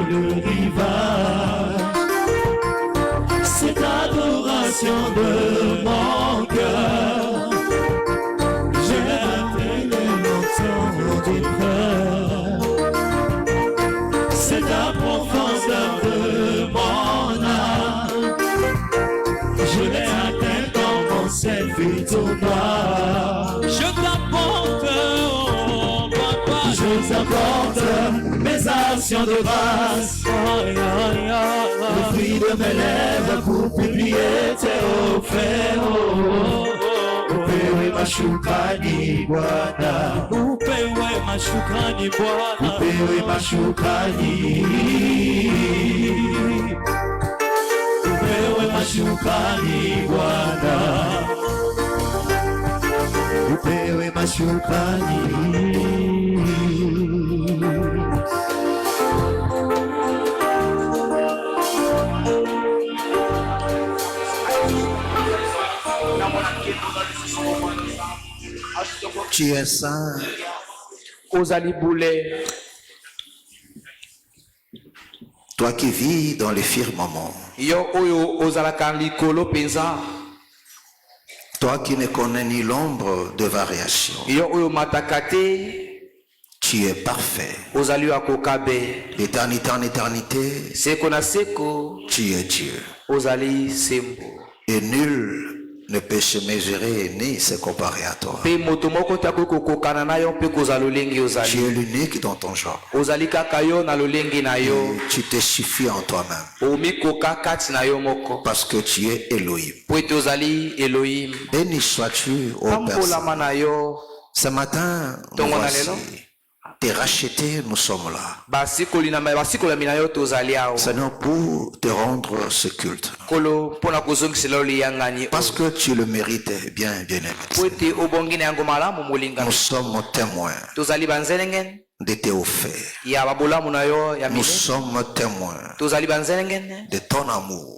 le rivage. Cette adoration de mon cœur, je l'appelle le montant du frère. C'est la profondeur de mon âme, je l'ai atteint dans mon selfie tournoi. Je t'apporte, oh papa, je t'apporte mes actions de grâce, le fruit de mes lèvres pour publier tes offertes. Upewe mashukani Bwana, upewe mashukani Bwana, upewe mashukani, upewe mashukani Bwana, upewe mashukani. Tu es saint. Toi qui vis dans les firmaments. Toi qui ne connais ni l'ombre de variation. Tu es parfait. D'éternité en éternité. Tu es Dieu. Et nul ne peut se mesurer ni se comparer à toi. Tu es l'unique dans ton genre. Et tu te suffis en toi-même. Parce que tu es Elohim. Béni sois-tu, ô Père. Ce matin, nous voici. T'es racheté, nous sommes là. Seigneur, pour te rendre ce culte. Parce que tu le mérites bien, bien-aimé. Nous sommes témoins de tes offertes. Nous sommes témoins de ton amour.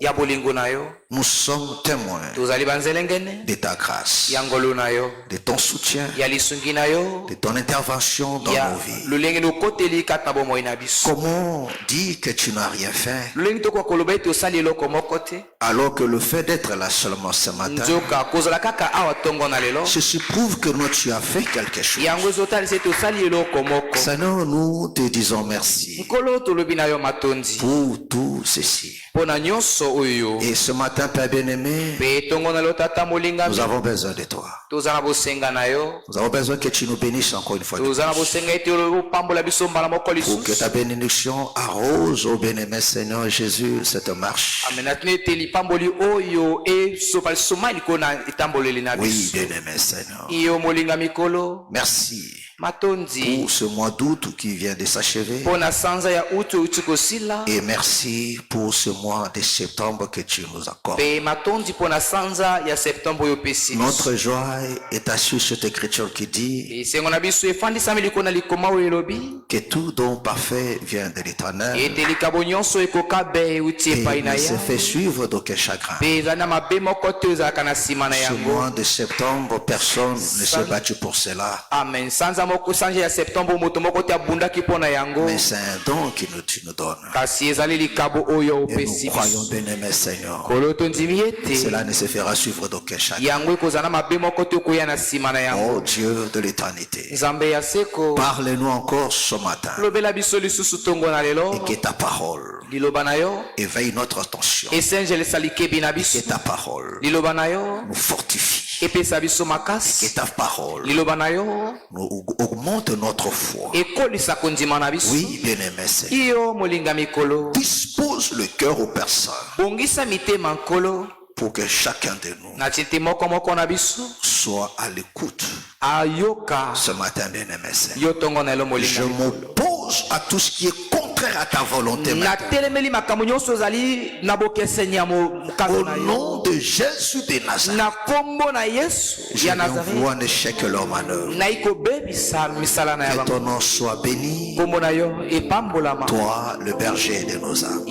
Nous sommes témoins de ta grâce, de ton soutien, de ton intervention dans nos vies. Comment dire que tu n'as rien fait alors que le fait d'être là seulement ce matin, ceci prouve que nous tu as fait quelque chose. Seigneur, nous te disons merci pour tout ceci. Et ce matin, Père bien-aimé, nous avons besoin de toi. Nous avons besoin que tu nous bénisses encore une fois de plus. Pour que ta bénédiction arrose au bien-aimé Seigneur Jésus cette marche. Oui, bien-aimé Seigneur. Merci pour ce mois d'août qui vient de s'achever. Et merci pour ce mois de septembre que tu nous accordes. Notre joie est assise sur cette écriture qui dit que tout don parfait vient de l'Éternel et ne se fait suivre d'aucun chagrin. Ce mois de septembre, personne ne s'est battu pour cela. Amen. Mais c'est un don que tu nous donnes. Et nous croyons, bien-aimé Seigneur, cela ne se fera suivre d'aucun chagrin. Oh Dieu de l'éternité, parle-nous encore ce matin et que ta parole éveille notre attention et que ta parole nous fortifie. Et que ta parole nous augmente notre foi. Oui, bien-aimé Seigneur. Dispose le cœur aux personnes pour que chacun de nous soit à l'écoute. Ce matin, bien-aimé Seigneur, je m'oppose à tout ce qui est contraire à ta volonté. Au nom de Jésus de Nazareth, je n'envoie un échec leur manœuvre. Que ton nom soit béni, toi le berger de nos âmes.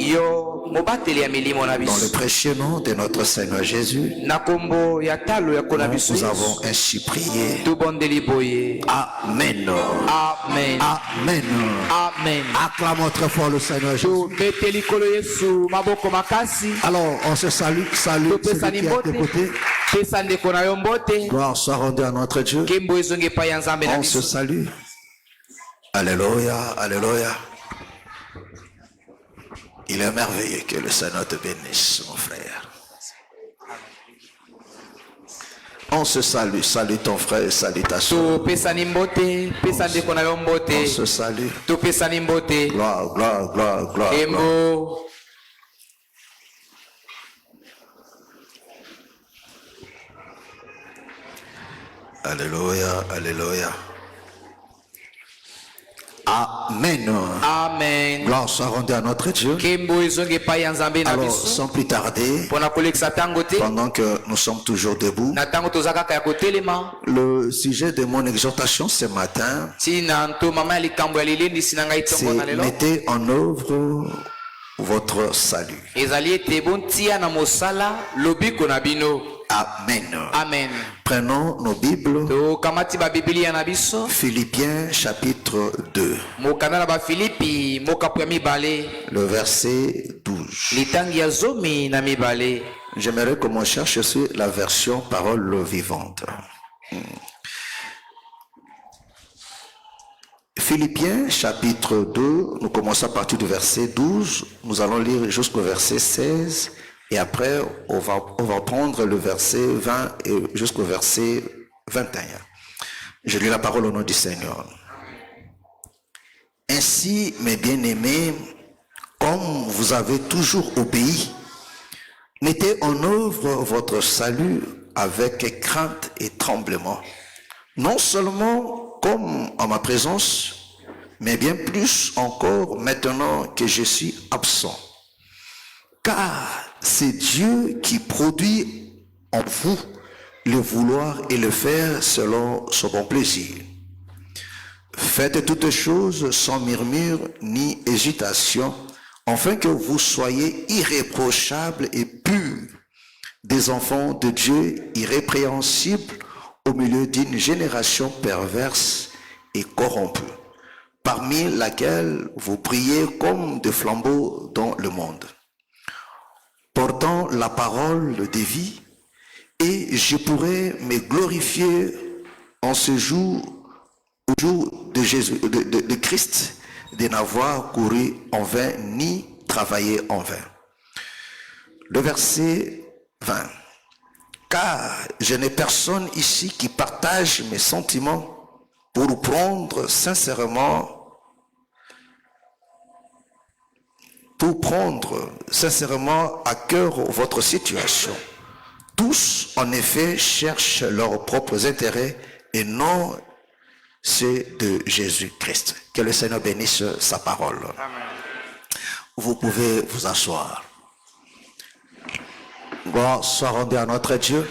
le précieux nom de notre Seigneur Jésus, nous avons ainsi prié. Amen. Amen. Amen. Amen. Acclamons très fort le Seigneur Jésus. Alors, on se salue, celui qui est à tes côtés. Gloire soit rendue à notre Dieu. On se salue. Alléluia, alléluia. Il est merveilleux, que le Seigneur te bénisse, mon frère. On se salue, salue ton frère, salue ta soeur. On se salue. Gloire, gloire, gloire, gloire. Alléluia, alléluia. Amen. Amen. Gloire soit rendue à notre Dieu. Alors, sans plus tarder, pendant que nous sommes toujours debout, le sujet de mon exhortation ce matin, c'est mettez en œuvre votre salut. Amen. Amen. Prenons nos Bibles. Philippiens chapitre 2. Le verset 12. J'aimerais que l'on cherche sur la version parole vivante. Philippiens chapitre 2, nous commençons à partir du verset 12. Nous allons lire jusqu'au verset 16. Et après, on va prendre le verset 20 et jusqu'au verset 21. Je lis la parole au nom du Seigneur. Ainsi, mes bien-aimés, comme vous avez toujours obéi, mettez en œuvre votre salut avec crainte et tremblement. Non seulement comme en ma présence, mais bien plus encore maintenant que je suis absent. Car c'est Dieu qui produit en vous le vouloir et le faire selon son bon plaisir. Faites toutes choses sans murmure ni hésitation, afin que vous soyez irréprochables et purs, des enfants de Dieu irrépréhensibles au milieu d'une génération perverse et corrompue, parmi laquelle vous brillez comme des flambeaux dans le monde, portant la parole de vie, et je pourrais me glorifier en ce jour, au jour de Jésus, de Christ, de n'avoir couru en vain ni travaillé en vain. Le verset 20. Car je n'ai personne ici qui partage mes sentiments pour prendre sincèrement à cœur votre situation. Tous, en effet, cherchent leurs propres intérêts et non ceux de Jésus-Christ. Que le Seigneur bénisse sa parole. Amen. Vous pouvez vous asseoir. Gloire soit rendue à notre Dieu.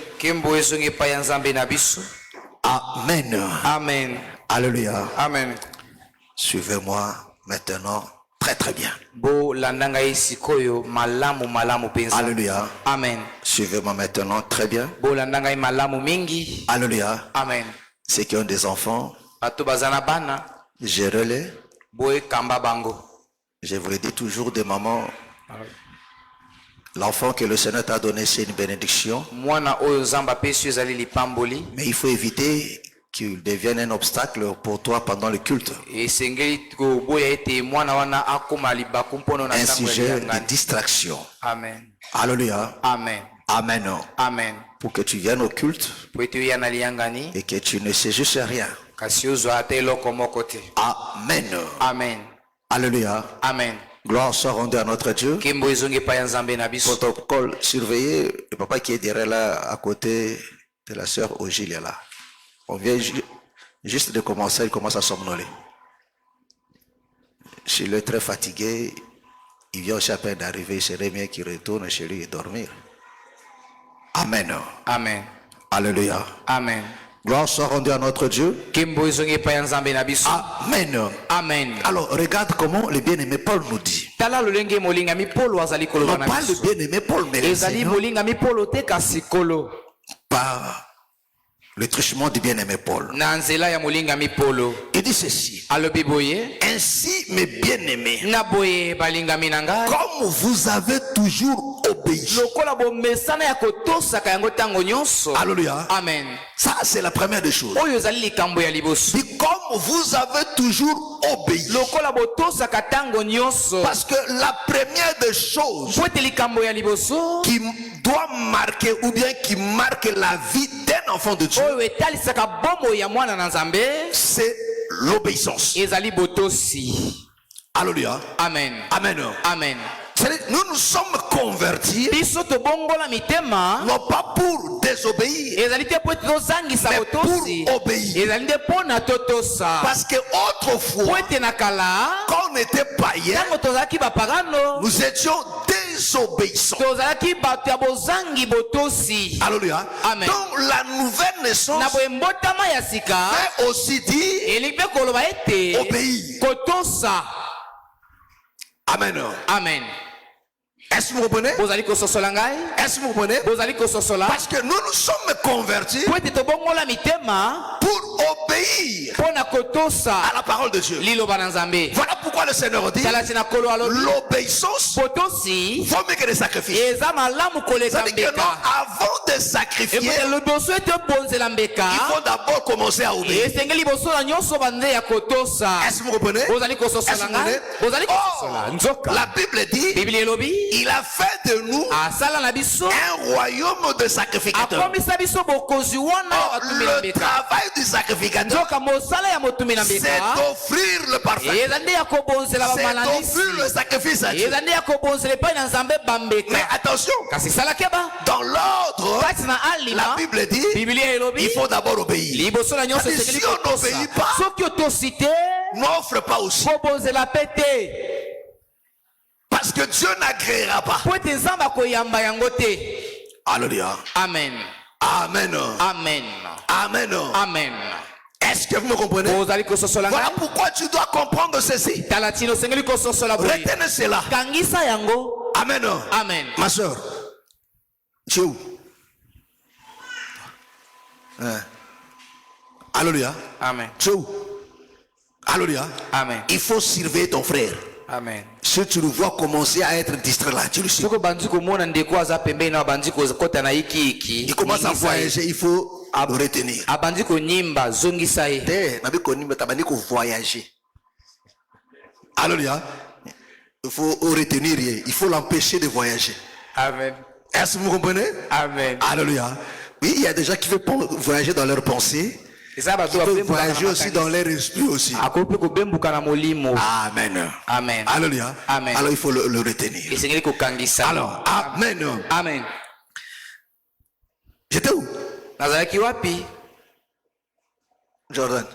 Amen. Amen. Alléluia. Amen. Suivez-moi maintenant très très bien. Alléluia. Amen. Suivez-moi maintenant très bien. Alléluia. Amen. Ceux qui ont des enfants, gérez-les. Je vous le dis toujours des mamans. L'enfant que le Seigneur t'a donné, c'est une bénédiction. Mais il faut éviter qu'il devienne un obstacle pour toi pendant le culte. Un sujet de distraction. Amen. Alléluia. Amen. Amen. Amen. Pour que tu viennes au culte et que tu ne saisisses rien. Amen. Amen. Alléluia. Amen. Gloire soit rendue à notre Dieu. Protocole, surveillez le papa qui est derrière là, à côté de la sœur Ogile là. On vient juste de commencer, il commence à somnoler. Je suis très fatigué. Il vient aussi à peine d'arriver, il serait mieux qu'il retourne chez lui et dormir. Amen. Amen. Alléluia. Amen. Gloire soit rendue à notre Dieu. Amen. Amen. Alors, regarde comment le bien-aimé Paul nous dit. Non pas le bien-aimé Paul, mais le Seigneur, par le truchement du bien-aimé Paul. Il dit ceci. Ainsi, mes bien-aimés, comme vous avez toujours obéi. Alléluia. Amen. Ça, c'est la première des choses. Et comme vous avez toujours obéi. Parce que la première des choses qui doit marquer ou bien qui marque la vie d'un enfant de Dieu, c'est l'obéissance. Alléluia. Amen. Amen. Amen. Nous nous sommes convertis non pas pour désobéir, mais pour obéir. Parce que autrefois, quand on était païens, nous étions désobéissants. Alléluia. Amen. Donc la nouvelle naissance veut aussi dire obéir. Amen. Amen. Est-ce que vous comprenez? Est-ce que vous comprenez? Parce que nous nous sommes convertis pour obéir à la parole de Dieu. Voilà pourquoi le Seigneur dit l'obéissance vaut mieux que les sacrifices. C'est-à-dire que non, avant de sacrifier, il faut d'abord commencer à obéir. Est-ce que vous comprenez? La Bible dit il a fait de nous un royaume de sacrificateurs. Le travail du sacrificateur, c'est d'offrir le parfait. C'est d'offrir le sacrifice à Dieu. Mais attention, dans l'ordre, la Bible dit il faut d'abord obéir. Si on n'obéit pas, n'offre pas aussi. Parce que Dieu n'agréera pas. Alléluia. Amen. Amen. Amen. Amen. Amen. Est-ce que vous me comprenez? Voilà pourquoi tu dois comprendre ceci. Retenez cela. Amen. Amen. Ma soeur, tu es où? Alléluia. Amen. Tu es où? Alléluia. Amen. Il faut surveiller ton frère. Amen. Si tu le vois commencer à être distrait là, tu le sais. Il commence à voyager, il faut le retenir. Voyager. Alléluia. Il faut retenir, il faut l'empêcher de voyager. Amen. Est-ce que vous comprenez? Amen. Alléluia. Oui, il y a des gens qui veulent voyager dans leurs pensées. Ils peuvent voyager aussi dans leur esprit aussi. Amen. Amen. Alléluia. Amen. Alors il faut le retenir. Alors, amen. Amen. J'étais où? Jordan.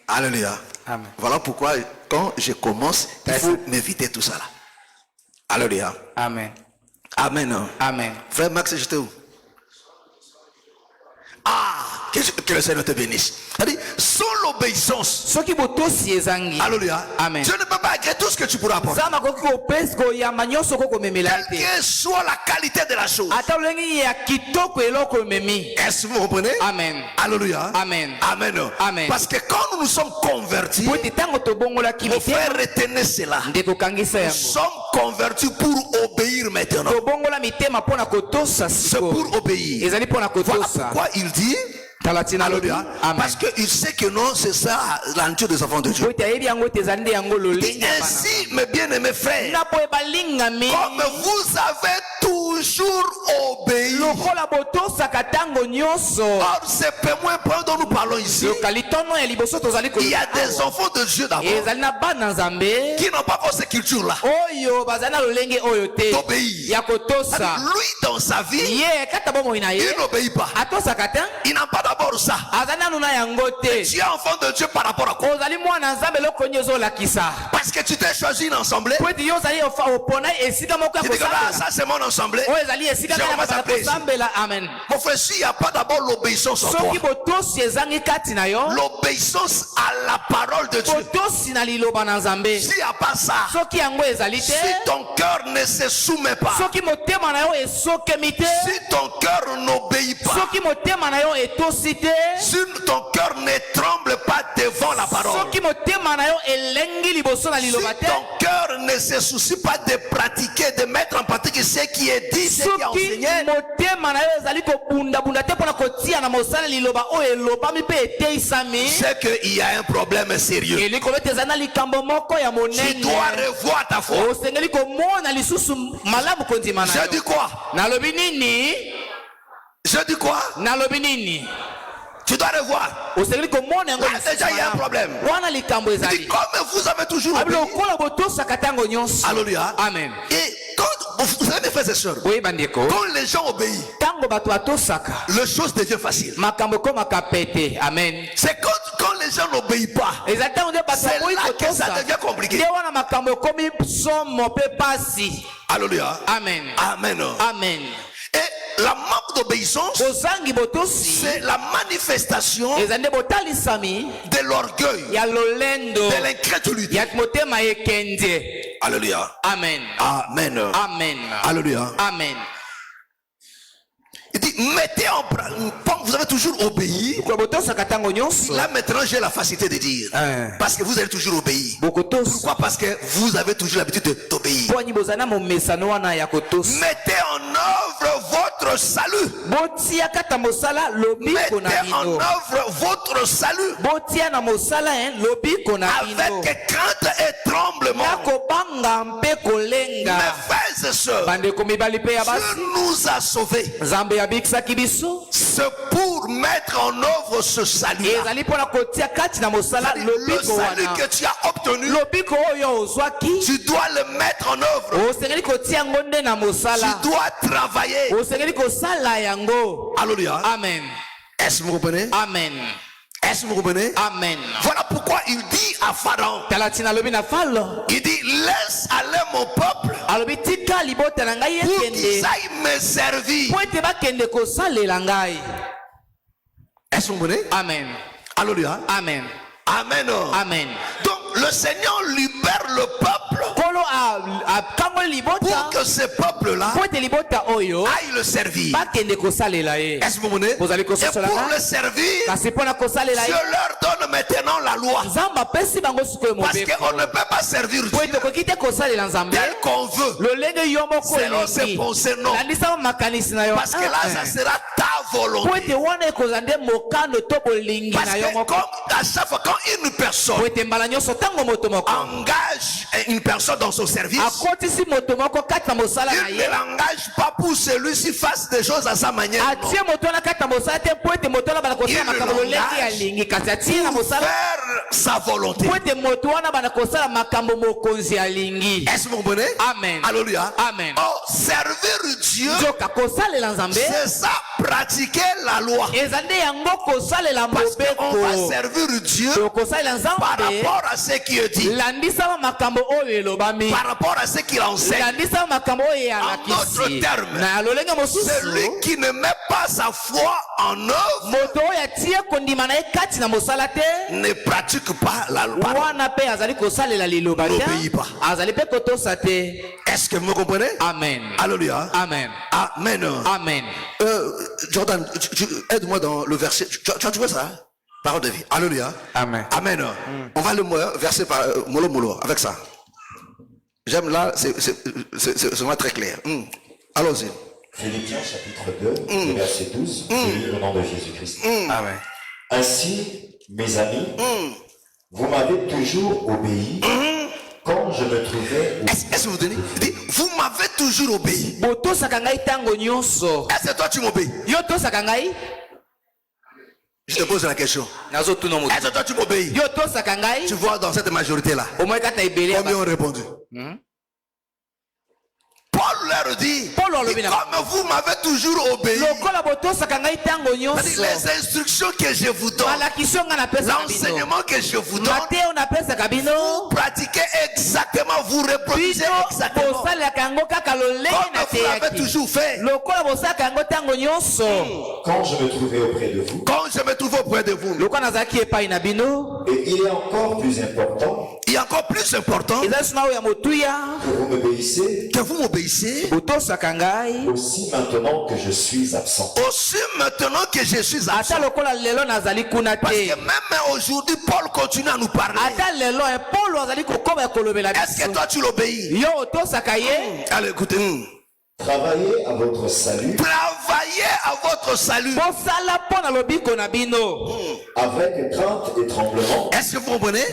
Alléluia. Amen. Voilà pourquoi quand je commence, il faut m'éviter tout ça là. Alléluia. Amen. Amen. Amen. Frère Max, j'étais où? Ah, que le Seigneur te bénisse. C'est-à-dire, sans l'obéissance, alléluia, Amen. Dieu ne peut pas agréer tout ce que tu pourras apporter. Quelle que soit la qualité de la chose. Est-ce que vous comprenez? Amen. Alléluia. Amen. Amen. Amen. Parce que quand nous nous sommes convertis, mon frère, retenez cela. Nous sommes convertis pour obéir maintenant. C'est pour obéir. Voilà pourquoi il dit, alléluia, parce qu'il sait que non, c'est ça la nature des enfants de Dieu. Et ainsi, mes bien-aimés frères, comme vous avez toujours obéi. Or, ces témoins dont nous parlons ici, il y a des enfants de Dieu d'abord qui n'ont pas cette culture-là d'obéir. Lui, dans sa vie, il n'obéit pas. Il n'a pas d'abord ça. Tu es enfant de Dieu par rapport à quoi? Parce que tu t'es choisi une assemblée. Tu dis que ça c'est mon assemblée. Jéhovah s'appelle. Amen. Mon frère, s'il n'y a pas d'abord l'obéissance en toi, l'obéissance à la parole de Dieu, s'il n'y a pas ça, si ton cœur ne se soumet pas, si ton cœur n'obéit pas, si ton cœur ne tremble pas devant la parole, si ton cœur ne se soucie pas de pratiquer, de mettre en pratique ce qui est dit, ce qui est enseigné, c'est qu'il y a un problème sérieux. Tu dois revoir ta foi. Je dis quoi? Je dis quoi? Tu dois revoir. Là, déjà, il y a un problème. Il dit, comme vous avez toujours obéi. Alléluia. Amen. Et quand vous savez, mes frères et sœurs, quand les gens obéissent, les choses deviennent faciles. Amen. C'est quand les gens n'obéissent pas, c'est là que ça devient compliqué. Alléluia. Amen. Amen. Amen. Et la manque d'obéissance, c'est la manifestation de l'orgueil, de l'incrédulité. Alléluia. Amen. Amen. Amen. Alléluia. Amen. Il dit, mettez en pratique. Vous avez toujours obéi. Là maintenant j'ai la facilité de dire. Parce que vous avez toujours obéi. Pourquoi? Parce que vous avez toujours l'habitude d'obéir. Mettez en œuvre votre salut. Mettez en œuvre votre salut. Avec crainte et tremblement. Mes frères et sœurs, Dieu nous a sauvés. C'est pour mettre en œuvre ce salut. Le salut que tu as obtenu, tu dois le mettre en œuvre. Tu dois travailler. Alléluia. Amen. Est-ce que vous comprenez? Amen. Est-ce que vous comprenez? Amen. Voilà pourquoi il dit à Pharaon, il dit, laisse aller mon peuple pour qu'ils aillent me servir. Est-ce que vous comprenez? Amen. Alléluia. Amen. Amen. Amen. Donc le Seigneur libère le peuple pour que ce peuple-là aille le servir. Est-ce que vous comprenez? Et pour le servir, Dieu leur donne maintenant la loi. Parce qu'on ne peut pas servir Dieu tel qu'on veut, selon ses pensées, non. Parce que là, ça sera ta volonté. Parce que comme à chaque fois, quand une personne engage une personne dans son service, il ne l'engage pas pour celui-ci fasse des choses à sa manière. Non. Il l'engage pour faire sa volonté. Est-ce que vous comprenez? Amen. Alléluia. Amen. Oh, servir Dieu, c'est ça, pratiquer la loi. Parce qu'on va servir Dieu par rapport à ce qui est dit, par rapport à ce qu'il enseigne. En d'autres termes, celui qui ne met pas sa foi en œuvre ne pratique pas la loi, n'obéit pas. Est-ce que vous me comprenez? Amen. Alléluia. Amen. Amen. Amen. Jordan, aide-moi dans le verset. Tu as trouvé ça? Parole de vie. Alléluia. Amen. Amen. On va le verser par mollo avec ça. J'aime là, c'est vraiment très clair. Allons-y. Philippiens chapitre 2, verset 12, je lis au nom de Jésus-Christ. Amen. Ainsi, mes amis, vous m'avez toujours obéi quand je me trouvais... Est-ce que vous tenez? Vous m'avez toujours obéi. Est-ce que toi tu m'obéis? Je te pose la question. Est-ce que toi tu m'obéis? Tu vois dans cette majorité-là, combien ont répondu? Paul leur dit, comme vous m'avez toujours obéi, les instructions que je vous donne, l'enseignement que je vous donne, vous pratiquez exactement, vous reproduisez exactement comme vous l'avez toujours fait. Quand je me trouvais auprès de vous, et il est encore plus important, que vous m'obéissez, aussi maintenant que je suis absent. Parce que même aujourd'hui, Paul continue à nous parler. Est-ce que toi tu l'obéis? Allez, écoutez. Travaillez à votre salut. Avec crainte et tremblement. Est-ce que vous comprenez?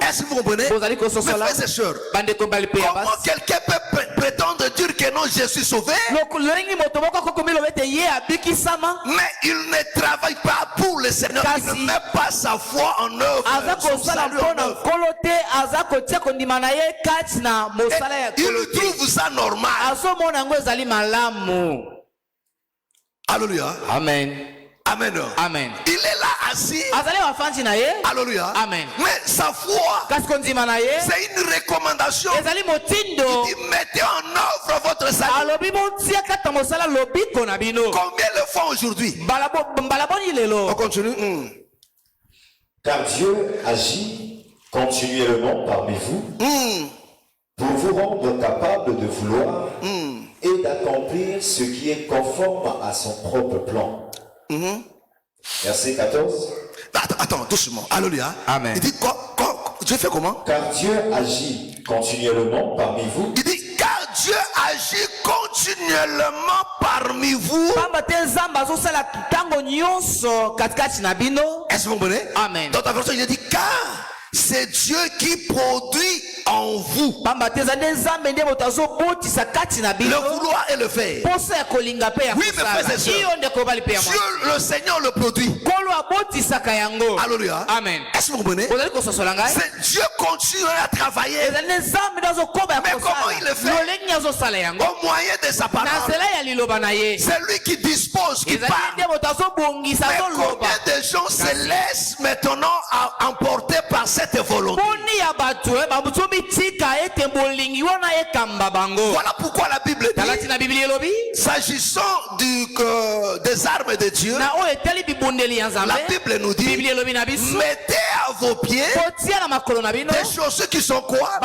Est-ce que vous comprenez? Mes frères et sœurs, comment quelqu'un peut prétendre dire que non, je suis sauvé, mais il ne travaille pas pour le Seigneur, il ne met pas sa foi en œuvre, son salut en œuvre. Et il trouve ça normal. Alléluia. Amen. Amen. Amen. Il est là assis. Alléluia. Amen. Mais sa foi, c'est une recommandation. Il dit mettez en œuvre votre salut. Combien le font aujourd'hui? On continue. Car Dieu agit continuellement parmi vous pour vous rendre capable de vouloir et d'accomplir ce qui est conforme à son propre plan. Verset 14. Attends, doucement. Alléluia. Amen. Il dit Dieu fait comment? Car Dieu agit continuellement parmi vous. Il dit car Dieu agit continuellement parmi vous. Est-ce que vous comprenez? Amen. Dans ta version, il dit car c'est Dieu qui produit en vous le vouloir et le faire. Oui, mes frères et sœurs, Dieu, le Seigneur le produit. Alléluia. Amen. Est-ce que vous comprenez? Dieu continue à travailler. Mais comment il le fait? Au moyen de sa parole. C'est lui qui dispose, qui parle. Mais combien de gens se laissent maintenant emporter par cette volonté? Voilà pourquoi la Bible dit, s'agissant des armes de Dieu, la Bible nous dit, mettez à vos pieds des choses qui sont quoi?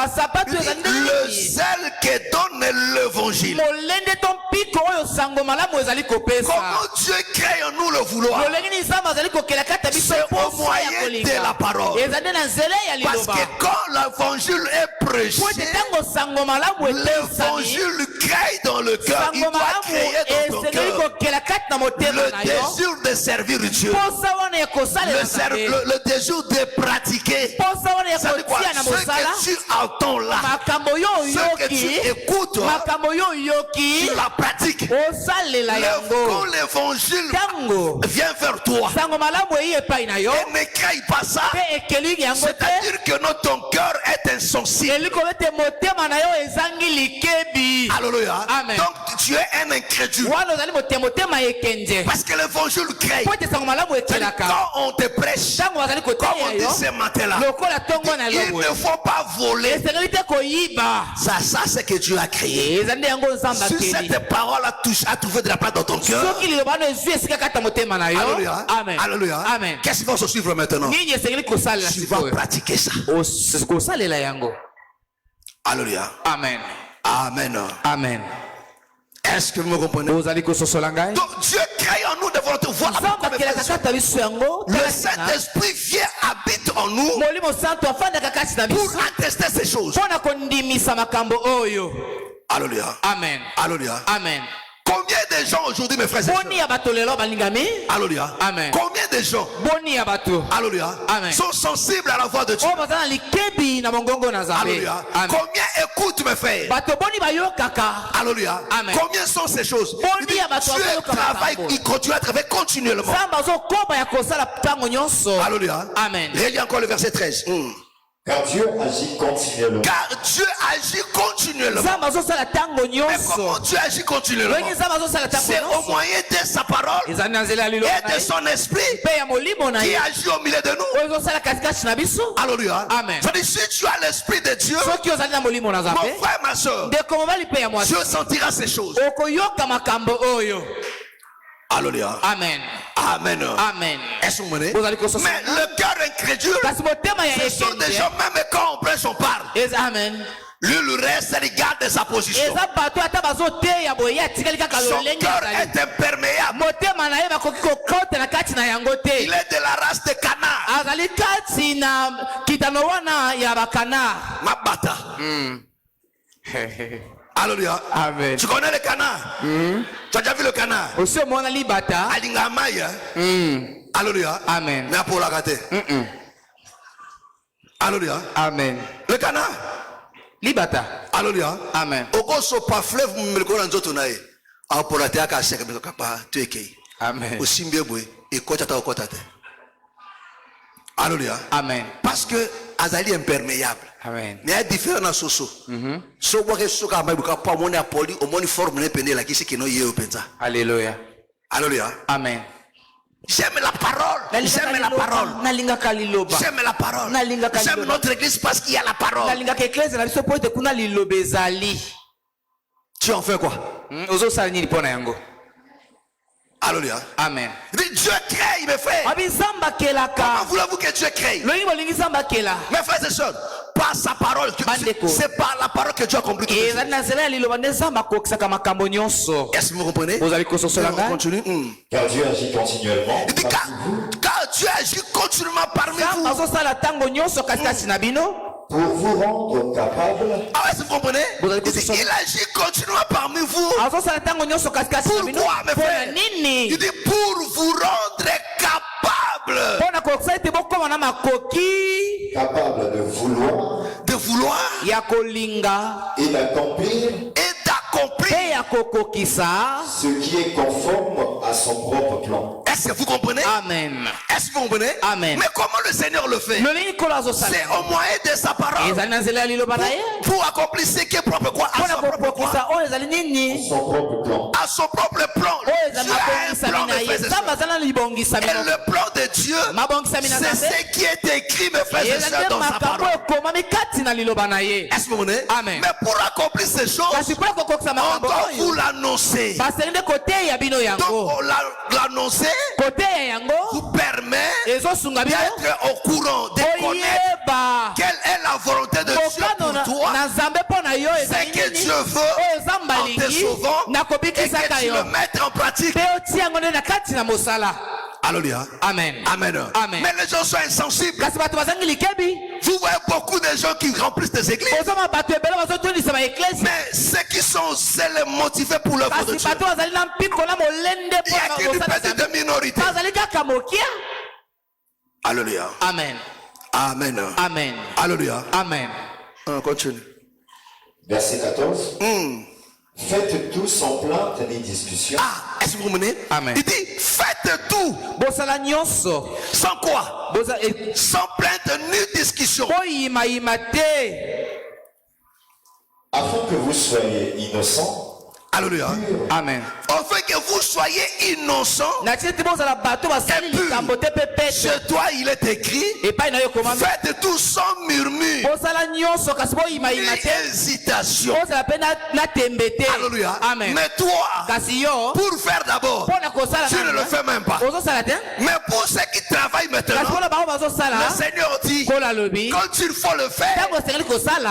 Le zèle que donne l'évangile. Comment Dieu crée en nous le vouloir? C'est au moyen de la parole. Parce que quand l'évangile est prêché, l'évangile crée dans le cœur. Il doit créer dans ton cœur le désir de servir Dieu, le désir de pratiquer. C'est quoi? Ce que tu entends là, ce que tu écoutes, tu la pratiques. Quand l'évangile vient vers toi et ne crée pas ça, c'est-à-dire que ton cœur est insensible. Alléluia. Amen. Donc tu es un incrédule. Parce que l'évangile crée. Quand on te prêche, comme on dit ce matin-là, il ne faut pas voler. Ça c'est que Dieu a créé. Si cette parole a trouvé de la place dans ton cœur, alléluia. Amen. Alléluia. Amen. Qu'est-ce qu'il faut se suivre maintenant? Tu vas pratiquer ça. Alléluia. Amen. Amen. Amen. Est-ce que vous me comprenez? Donc Dieu crée en nous de volonté. Voilà pourquoi le Saint-Esprit vient, habite en nous pour attester ces choses. Alléluia. Amen. Alléluia. Amen. Combien de gens aujourd'hui, mes frères et sœurs, alléluia. Amen. Combien de gens, alléluia, Amen. sont sensibles à la voix de Dieu? Alléluia. Amen. Combien écoutent, mes frères? Alléluia. Amen. Combien sont ces choses? Il dit, Dieu travaille, il continue à travailler continuellement. Alléluia. Alléluia. Amen. Relis encore le verset 13. Car Dieu agit continuellement. Car Dieu agit continuellement. Mais comment Dieu agit continuellement? C'est au moyen de sa parole et de son esprit qui agit au milieu de nous. Alléluia. Amen. C'est-à-dire, si tu as l'esprit de Dieu, mon frère, ma soeur, Dieu sentira ces choses. Alléluia. Amen. Amen. Amen. Est-ce que vous comprenez? Mais le cœur incrédule, ce sont des gens, même quand on prêche, on parle. Amen. Lui, le reste, il garde sa position. Son cœur est imperméable. Il est de la race de canard. Mabata. Alléluia. Amen. Tu connais le canard? Tu as déjà vu le canard? Alinga Maya. Alléluia. Amen. Mais pour la gâter. Alléluia. Amen. Le canard. Libata. Alléluia. Amen. Oko so pa fleuve mmelekona nzoto nae. Apora te aka seka me kapa tueke. Amen. Osimbie boy e kota ta okota te. Alléluia. Amen. Parce que azali imperméable. Amen. Mais il y a différents soso. So boke so ka mai buka pa moni apoli o moni forme ne pende la kisi kino ye openza. Alléluia. Alléluia. Amen. J'aime la parole. J'aime la parole. J'aime la parole. J'aime notre église parce qu'il y a la parole. Tu en fais quoi? Alléluia. Amen. Dieu crée, mes frères. Comment voulez-vous que Dieu crée? Mes frères et sœurs, par sa parole, c'est par la parole que Dieu a accompli. Est-ce que vous comprenez? On continue. Car Dieu agit continuellement. Car Dieu agit continuellement parmi vous. Pour vous rendre capable. Ah ouais, vous comprenez? Il agit continuellement parmi vous. Pourquoi, mes frères? Il dit pour vous rendre capable. Capable de vouloir. De vouloir. Et d'accomplir. Ce qui est conforme à son propre plan. Est-ce que vous comprenez? Amen. Est-ce que vous comprenez? Amen. Mais comment le Seigneur le fait? C'est au moyen de sa parole. Pour accomplir ce qui est propre quoi? À son propre quoi? Son propre plan. À son propre plan. Dieu a un plan, mes frères et sœurs. Et le plan de Dieu, c'est ce qui est écrit, mes frères et sœurs, dans sa parole. Est-ce que vous comprenez? Amen. Mais pour accomplir ces choses, on doit vous l'annoncer. Donc l'annoncer vous permet d'être au courant, de connaître quelle est la volonté de Dieu pour toi, ce que Dieu veut en te sauvant et que tu le mettes en pratique. Alléluia. Amen. Amen. Amen. Mais les gens sont insensibles. Vous voyez beaucoup de gens qui remplissent des églises. Mais ceux qui sont zélés, motivés pour l'œuvre de Dieu, il y a qu'une petite minorité. Alléluia. Amen. Amen. Amen. Alléluia. Amen. On continue. Verset 14. Faites tout sans plainte ni discussion. Ah, est-ce que vous comprenez? Amen. Il dit faites tout. Sans quoi? Sans plainte ni discussion. Afin que vous soyez innocents. Alléluia. Amen. Afin que vous soyez innocents et purs. Chez toi il est écrit, faites tout sans murmure ni hésitation. Alléluia. Amen. Mais toi, pour faire d'abord, tu ne le fais même pas. Mais pour ceux qui travaillent maintenant, le Seigneur dit, quand il faut le faire,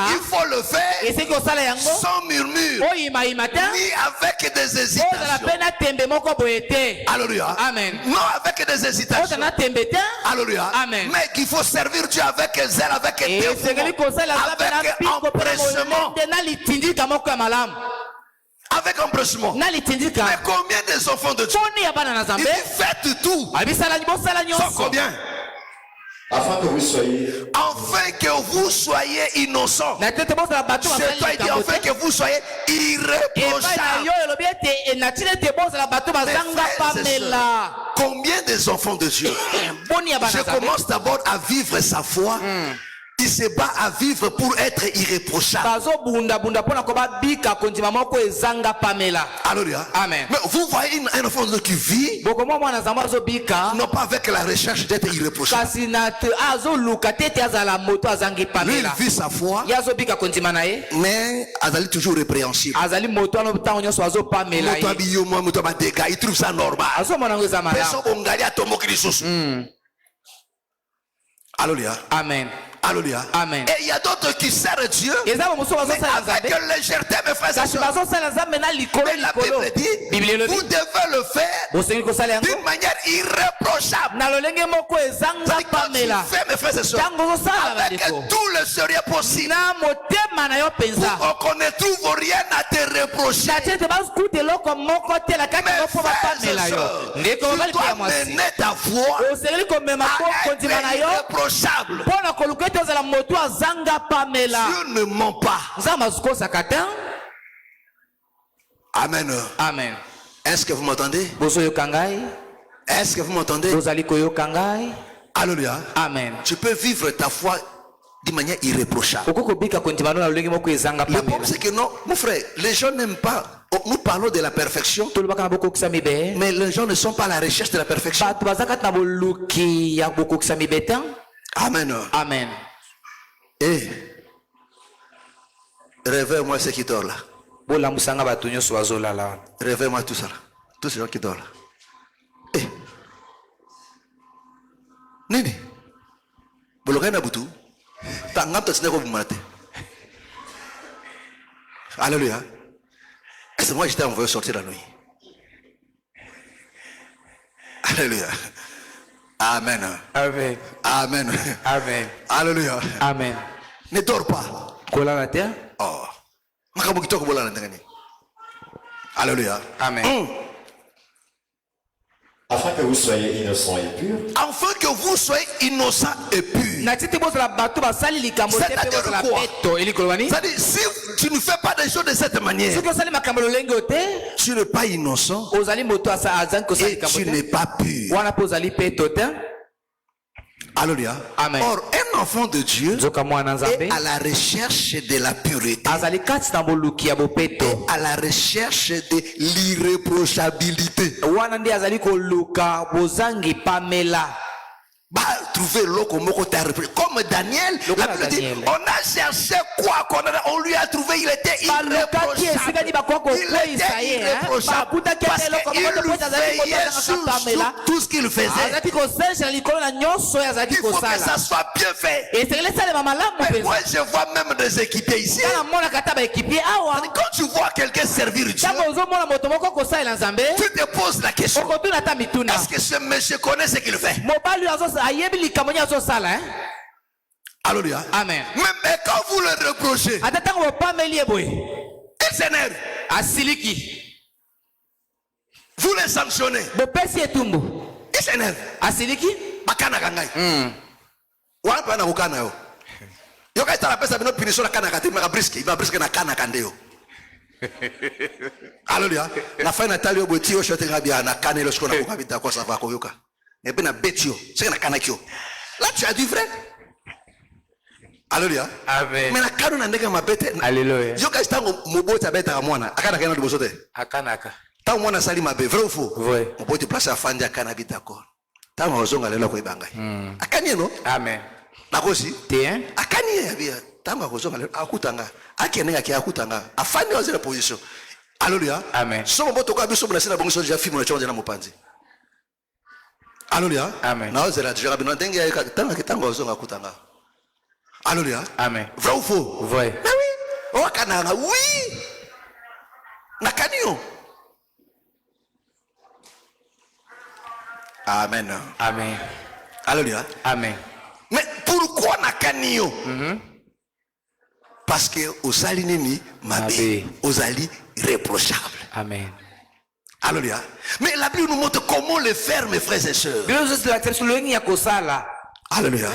il faut le faire sans murmure ni avec des hésitations. Alléluia. Amen. Non avec des hésitations. Alléluia. Amen. Mais qu'il faut servir Dieu avec zèle, avec dévouement, avec empressement. Avec empressement. Mais combien des enfants de Dieu? Il dit faites tout. Sans combien? Afin que vous soyez. Enfin que vous soyez innocents. Chez toi, il dit enfin que vous soyez irréprochables. Combien des enfants de Dieu? Je commence d'abord à vivre sa foi il se bat à vivre pour être irréprochable. Alléluia. Amen. Mais vous voyez un enfant qui vit, non pas avec la recherche d'être irréprochable. Lui, il vit sa foi, mais Azali toujours répréhensible. Il trouve ça normal. Alléluia. Amen. Alléluia. Amen. Et il y a d'autres qui servent Dieu mais avec légèreté, mes frères et sœurs. Mais la Bible dit, vous devez le faire d'une manière irréprochable. Quand tu fais, mes frères et sœurs, avec tout le sérieux possible, on ne trouve rien à te reprocher. Mes frères et sœurs, tu dois mener ta voix à être irréprochable. Dieu ne ment pas. Amen. Amen. Est-ce que vous m'entendez? Est-ce que vous m'entendez? Alléluia. Amen. Tu peux vivre ta foi de manière irréprochable. Le problème c'est que non, mon frère, les gens n'aiment pas. Nous parlons de la perfection, mais les gens ne sont pas à la recherche de la perfection. Amen. Amen. Et réveille-moi ceux qui dorment là. Réveille-moi tout ça là. Tous ces gens qui dorment là. Eh. Nini. Alléluia. Est-ce que moi j'étais envoyé sortir la nuit? Alléluia. Amen. Amen. Amen. Amen. Alléluia. Amen. Ne dors pas. Oh. Alléluia. Amen. Afin que vous soyez innocents et purs. Afin que vous soyez innocents et purs. C'est-à-dire quoi? C'est-à-dire si tu ne fais pas des choses de cette manière, tu n'es pas innocent et tu n'es pas pur. Alléluia. Amen. Or, un enfant de Dieu est à la recherche de la pureté, et à la recherche de l'irréprochabilité. Trouver comme Daniel, la Bible dit, on a cherché quoi on lui a trouvé, il était irréprochable. Il était irréprochable parce qu'il veillait sur tout ce qu'il faisait. Il faut que ça soit bien fait. Mais moi je vois même des équipiers ici. Quand tu vois quelqu'un servir Dieu, tu te poses la question, est-ce que ce monsieur connaît ce qu'il fait? Alléluia. Amen. Mais quand vous le reprochez, il s'énerve. Vous le sanctionnez, il s'énerve. Bakana kangai. Wapa na ukana yo. Yo kai tala pesa bino punition na kana kati ma briske, va briske na kana kandeo. Alléluia. La fin natali oboti o shote ngabia na kanelo skona ko kabita ko sava ko yoka. Et puis na betio, c'est na kanakio. Là tu as du vrai. Alléluia. Amen. Mais la kanu na ndeka mabete. Alléluia. Yo kai stango mobota beta mwana, akana kana de bosote. Akanaka. Ta mwana sali mabe, vrai ou faux? Vrai. Moboti place afandi akana bita ko. Ta ngozonga lelo ko ibangai. Akani no? Amen. Nakosi? Tien. Akani ya bia. Ta ngozonga lelo akutanga. Akenenga ki akutanga. Afandi oze la position. Alléluia. Amen. Somo boto kwa biso mna sina bongo so déjà film na chonje na mopanzi. Alléluia. Amen. Na ozela déjà bino ndenge ya tanga kitanga ozonga kutanga. Alléluia. Amen. Vrai ou faux? Vrai. Mais oui. O kananga oui. Nakanio. Amen. Amen. Alléluia. Amen. Mais pourquoi nakanio? Parce que osali nini mabe, osali reprochable. Amen. Alléluia. Mais la Bible nous montre comment le faire, mes frères et sœurs. Alléluia.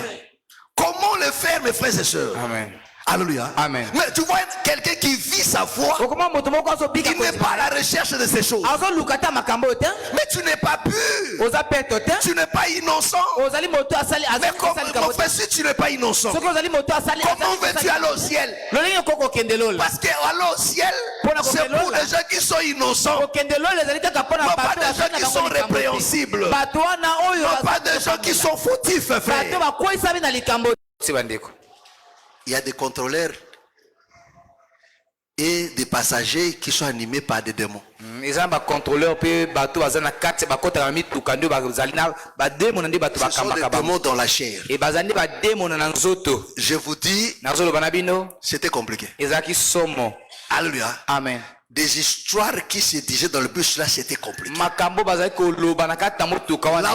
Comment le faire, mes frères et sœurs? Amen. Alléluia. Amen. Mais tu vois quelqu'un qui vit sa foi, il n'est pas à la recherche de ces choses. Mais tu n'es pas pur. Tu n'es pas innocent. Mais comment fais-tu tu n'es pas innocent? Comment veux-tu aller au ciel? Parce qu'aller au ciel, c'est pour les gens qui sont innocents. Non pas des gens qui sont répréhensibles. Non pas des gens qui sont fautifs, frère. Il y a des contrôleurs et des passagers qui sont animés par des démons. Ce sont des démons dans la chair. Je vous dis, c'était compliqué. Alléluia. Amen. Des histoires qui se disaient dans le bus là, c'était compliqué. Là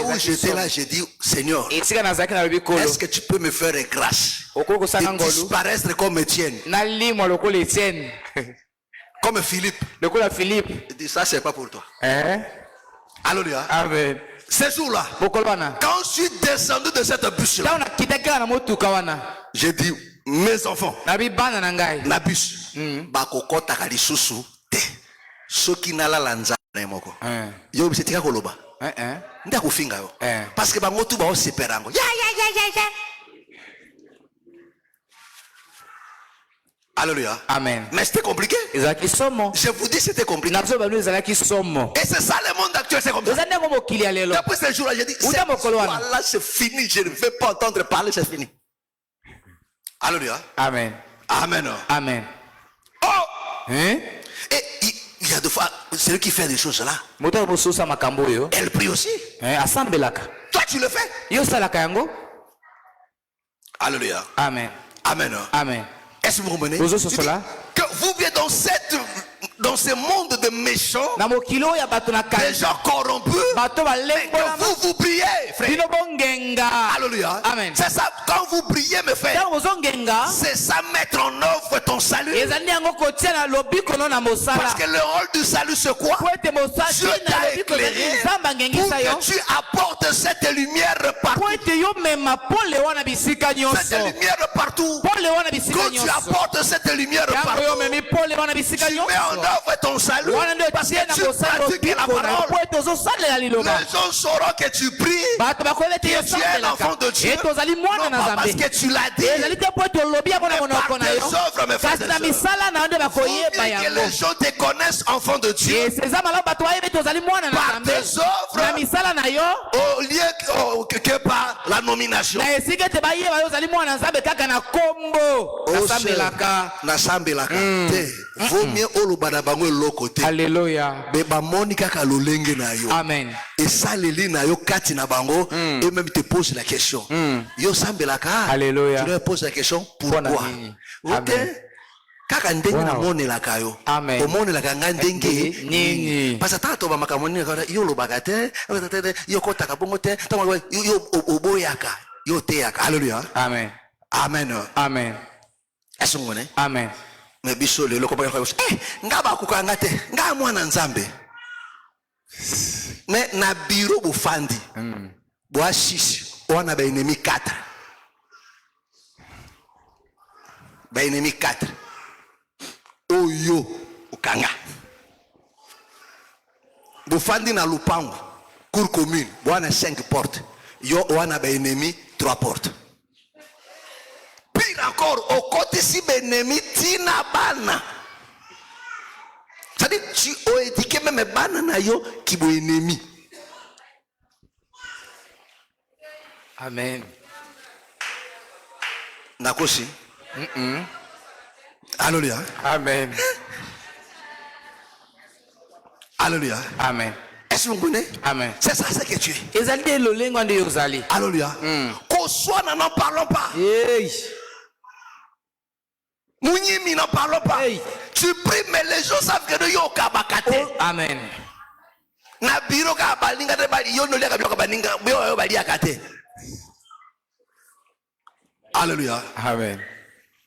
où j'étais là, j'ai dit, Seigneur, est-ce que tu peux me faire grâce de disparaître comme Étienne, comme Philippe? Il dit, ça c'est pas pour toi. Alléluia. Amen. Ces jours-là, quand je suis descendu de cette bus là, j'ai dit, mes enfants, la bus, bakokota kalisusu te. Soki nalala nzana moko. Yo bisetika koloba. Nda kufinga yo. Parce que bango tu ba oseperango. Ya. Alléluia. Amen. Mais c'était compliqué. Je vous dis c'était compliqué. Et c'est ça le monde actuel, c'est comme ça. Depuis ce jour-là, j'ai dit, là c'est fini, je ne veux pas entendre parler, c'est fini. Alléluia. Amen. Amen. Amen. Oh! Et il y a des fois, celui qui fait des choses là, elle prie aussi. Toi tu le fais. Alléluia. Amen. Amen. Amen. Est-ce que vous comprenez? Que vous vivez dans ce monde de méchants, des gens corrompus, mais que vous priez, frère. Alléluia. Amen. C'est ça, quand vous priez, mes frères, c'est ça mettre en œuvre ton salut. Parce que le rôle du salut, c'est quoi? Dieu t'a éclairé pour que tu apportes cette lumière partout. Cette lumière partout. Quand tu apportes cette lumière partout, tu mets en œuvre ton salut parce que tu pratiques la parole. Les gens sauront que tu pries, que tu es un enfant de Dieu, non pas parce que tu l'as dit, mais par tes œuvres, mes frères et sœurs. Faut que les gens te connaissent enfant de Dieu par tes œuvres au lieu que par la nomination. Vaut mieux olobana bango lokote. Alléluia. Beba monika ka lolenge na yo. Amen. Et ça leli na yo kati na bango et même te pose la question. Yo sambelaka. Alléluia. Tu leur poses la question pourquoi? OK? Kaka ndenge na monelaka yo. Amen. Omonelaka nga ndenge nini? Parce que tato ba makamoni yo lobaka te, yo kotaka bongo te, yo oboyaka, yo teaka. Alléluia. Amen. Amen. Amen. Est-ce que vous comprenez? Amen. Mais biso le lokopaka ko nga ba kukanga te nga mwana nzambe mais na bureau bufandi boa 6 wana ba ennemi 4 oyo ukanga bufandi na lupango cour commune boana 5 portes yo wana ba ennemi 3 portes. Pire encore, au côté si l'ennemi tina bana. C'est-à-dire, tu as éduqué même bana na yo qui est ennemi. Amen. Nakosi. Alléluia. Amen. Alléluia. Amen. Est-ce que vous comprenez? Amen. C'est ça ce que tu es. Alléluia. Qu'au soit, n'en parlons pas. Mounimi, n'en parlons pas. Tu pries, mais les gens savent que nous sommes kabakate. Amen. Na biro ka balinga de bali yo no lega biro ka balinga yo bali akate. Alléluia. Amen.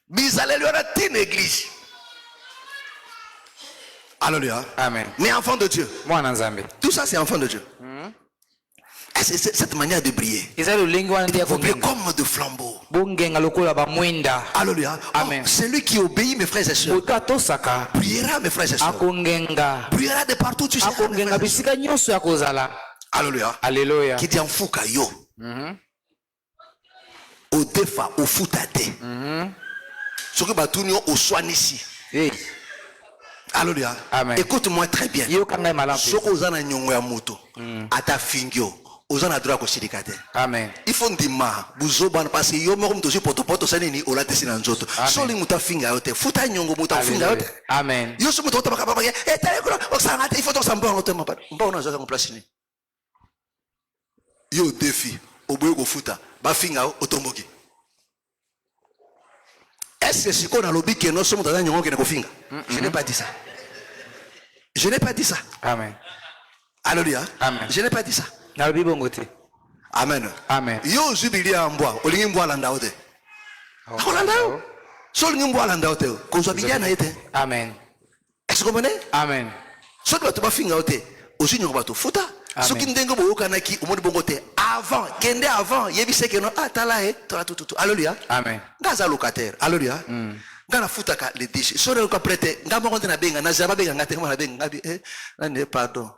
Bizalléluia na tin église. Alléluia. Amen. Mais enfant de Dieu. Moi Nzambe. Tout ça c'est enfant de Dieu. C'est cette manière de briller. Vous brillez comme de flambeaux. Alléluia. Amen. Celui qui obéit, mes frères et sœurs, brillera, mes frères et sœurs. Brillera de partout, tu sais. Alléluia. Alléluia. Qui dit en fouka yo. Au défa, au foutate. Ce que batunio au soin ici. Alléluia. Écoute-moi très bien. Ce que vous avez nyongo ya moto, ata fingyo, vous avez droit au sirikate. Amen. Il faut dire buzo ban parce que yo mo mtosi poto sanini ola tesina nzoto. So li muta finga yote, futa nyongo muta finga yote. Amen. Yo so muta baka baka il faut to samba ngote mpa. Mpa ona zo place ni. Yo défi, oboyo ko futa, ba finga otomboki. Est-ce que si on a lobby que nous sommes dans un nyongo qui ne kofinga? Je n'ai pas dit ça. Je n'ai pas dit ça. Amen. Alléluia. Amen. Je n'ai pas dit ça. Amen. Amen. Yo jubili amboa, olingi mboa landa ote. Akolanda yo. So olingi mboa landa ote. Kozwa bilia na ete. Amen. Est-ce que vous comprenez? Amen. So tu vas finga ote, aussi nyongo bato futa. So ki ndengo boyoka naki omoni bongo te. Avant, kende avant, yebise que non atala toi tout. Alléluia. Amen. Ngaza locataire. Alléluia. Ngana futa ka les déchets. So le ko prêter, ngamba konte na benga, na zaba benga ngate na benga ngabi pardon.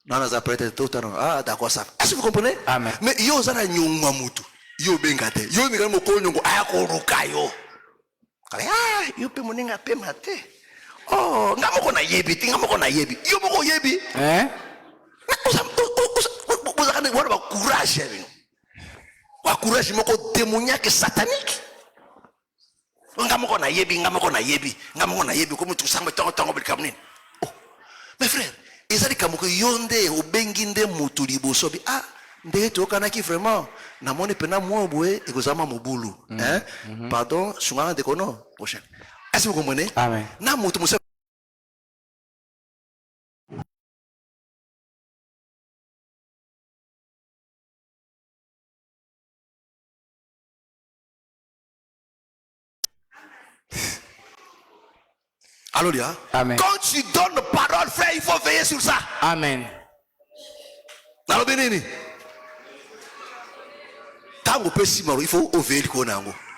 Non, on a prêté tout le temps. Ah, d'accord, ça. Est-ce que vous comprenez? Amen. Mais yo zana nyonga mutu. Yo bengate. Yo ni mo ko nyongo ayakoruka yo. Ah, yo pe moninga pe mate. Oh, ngamo ko na yebi, ngamo ko na yebi. Yo mo ko yebi. Vous avez un courage. Un courage démoniaque satanique. Mes frères, ils ont dit que yonde au benginde mutuli bosobi. Ah, ndé to kanaki vraiment. Na moni pena moi boé et kozama mobulu. Hein? Pardon, souvent de kono. Prochaine. Est-ce que vous comprenez? Amen. Na mutu musa. Alléluia. Amen. Quand tu donnes parole, frère, il faut veiller sur ça. Amen. Il faut veiller sur ça.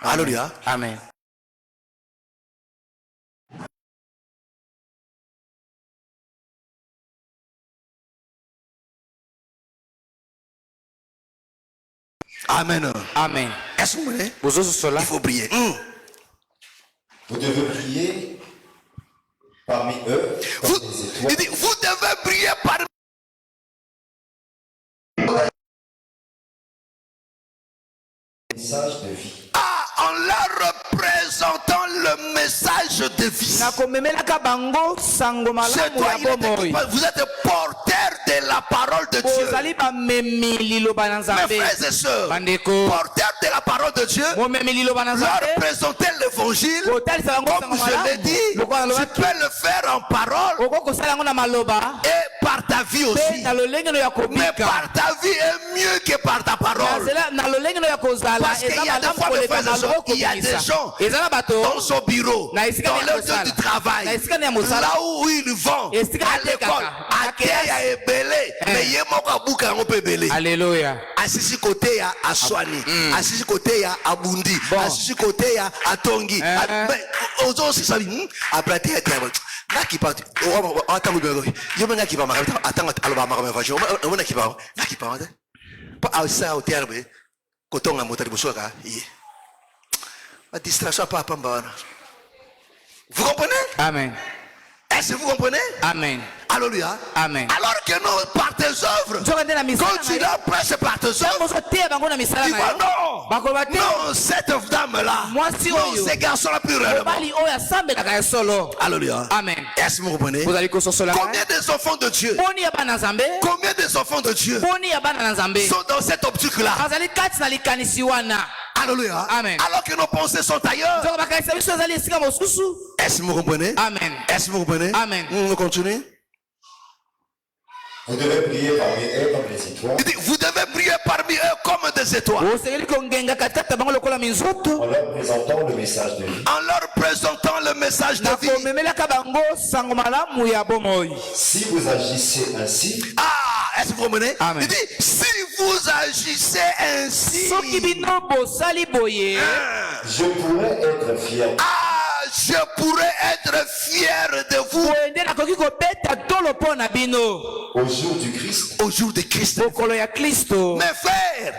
Alléluia. Amen. Amen. Amen. Est-ce que vous voulez? Il faut prier. Vous devez prier parmi eux. Vous devez prier parmi message de vie. Ah, en leur représentant le message de vie. C'est toi, vous êtes porteur de la parole de Dieu. Mes frères et sœurs, porteur de la parole de Dieu, leur représenter l'évangile, comme je l'ai dit, tu peux le faire en parole et par ta vie aussi. Mais par ta vie est mieux que par ta parole. Parce qu'il y a des fois, mes frères et sœurs, il y a des gens dans son bureau, dans leur lieu du travail, là où ils vont, à l'école, à Kéa et Belé, mais il y a un bouquin un peu belé. Alléluia. Assisi côté à Soani, assisi côté à Bundi, assisi côté à Tongi. Mais aux autres, c'est ça. Après, tu es là qui part. Attends, il y a un qui va m'arrêter. Attends, Alabama, il y a un qui va m'arrêter. Pas à ça au terme. Coton à montrer pour soi. La distraction pas à. Vous comprenez? Amen. Est-ce que vous comprenez? Amen. Alléluia. Amen. Alors que non, par tes œuvres, quand tu leur prêches par tes œuvres, il va non, cette dame-là, non, ces garçons-là, plus réellement. Alléluia. Amen. Est-ce que vous comprenez? Combien des enfants de Dieu, combien des enfants de Dieu sont dans cette optique-là? Alléluia. Amen. Alors que nos pensées sont ailleurs. Est-ce que vous comprenez? Amen. Est-ce que vous comprenez? Amen. On continue. Vous devez prier parmi eux comme des étoiles. Vous devez prier parmi eux comme des étoiles. En leur présentant le message de vie. En leur présentant le message de vie. Si vous agissez ainsi, est-ce que vous comprenez? Amen. Il dit, si vous agissez ainsi, Je pourrais être fier. je pourrais être fier de vous Au jour du Christ. au jour de Christ. Mes frères,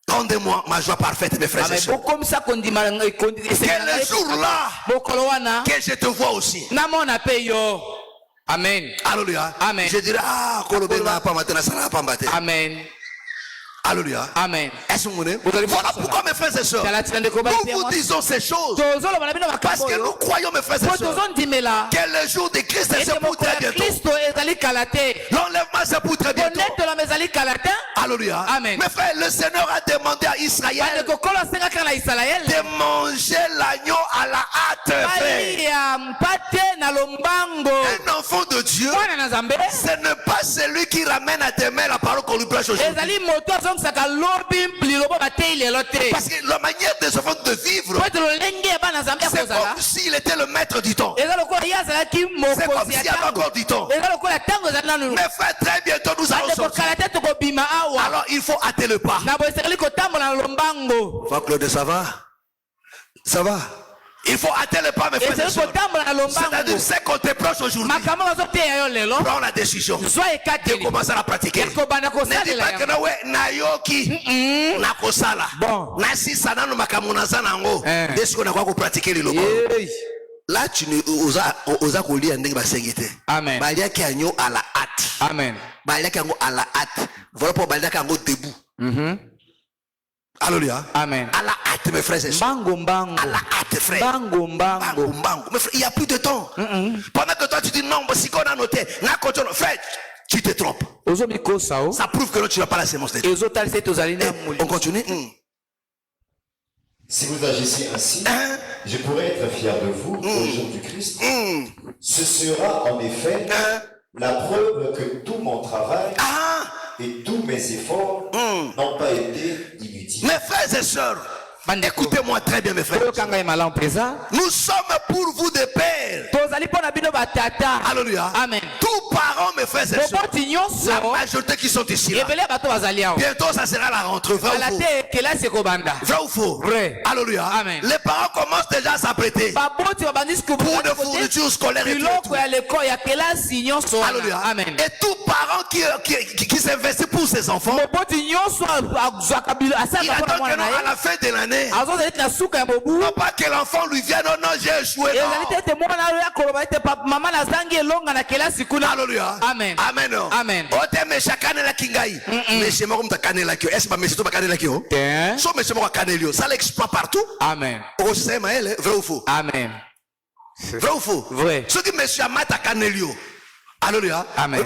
rendez-moi ma joie parfaite, mes frères et sœurs. Quel jour-là que je te vois aussi. Amen. Alléluia. Amen. Je dirais, Amen. Alléluia. Amen. Est-ce que vous voulez? Voilà pourquoi, mes frères et sœurs, nous vous disons ces choses. Parce que nous croyons, mes frères et sœurs, que le jour de Christ c'est pour très bientôt. L'enlèvement c'est pour très bientôt. Alléluia. Amen. Mes frères, le Seigneur a demandé à Israël de manger l'agneau à la hâte. Un enfant de Dieu, ce n'est pas celui qui ramène à demain la parole qu'on lui prêche aujourd'hui. Parce que la manière des enfants de vivre, c'est comme s'il était le maître du temps. C'est comme s'il y avait encore du temps. Mais frère, très bientôt nous allons sortir. Alors il faut hâter le pas. Frère Claude, ça va? Ça va? Il faut hâter le pas, mes frères et sœurs. C'est-à-dire ce qu'on te proche aujourd'hui. Prends la décision de commencer à la pratiquer. Ne dis pas que nayoki nakosala. Nasi sanano makamunaza nango. Est-ce qu'on a quoi pratiquer le lobo? Là tu osa kolia ndenge basengite. Amen. Balia ki agneau à la hâte. Amen. Balia ki agneau à la hâte. Voilà pour balia ki agneau debout. Alléluia. Amen. À la hâte, mes frères et sœurs. À la hâte, frère. Bango. Mes frères, il n'y a plus de temps. Pendant que toi tu dis non, si on a noté, frère, tu te trompes. Ça prouve que tu n'as pas la sémence de Dieu. On continue. Si vous agissez ainsi, je pourrais être fier de vous au jour du Christ. Ce sera en effet la preuve que tout mon travail et tous mes efforts n'ont pas été inutiles. Mes frères et sœurs, écoutez-moi très bien, mes frères. Nous sommes pour vous des pères. Alléluia. Amen. Tous parents, mes frères et sœurs, la majorité qui sont ici là. Bientôt ça sera la rentrée. Vrai ou faux? Vrai. Alléluia. Amen. Les parents commencent déjà à s'apprêter pour des fournitures scolaires et tout. Alléluia. Amen. Et tout parent qui s'investit pour ses enfants, il attend que non, à la fin de l'année, non pas que l'enfant lui vienne, non, j'ai échoué. Alléluia. Amen. Amen. Amen. Ote mesha kanela kingai. Mesha moko mta kanela kyo. Est-ce pas mesha to kanela kyo? So mesha moko kanelio. Ça l'exploit partout. Amen. O sema ele, vrai ou faux? Amen. Vrai ou faux? Vrai. Ce qui mesha mata kanelio. Alléluia. Amen.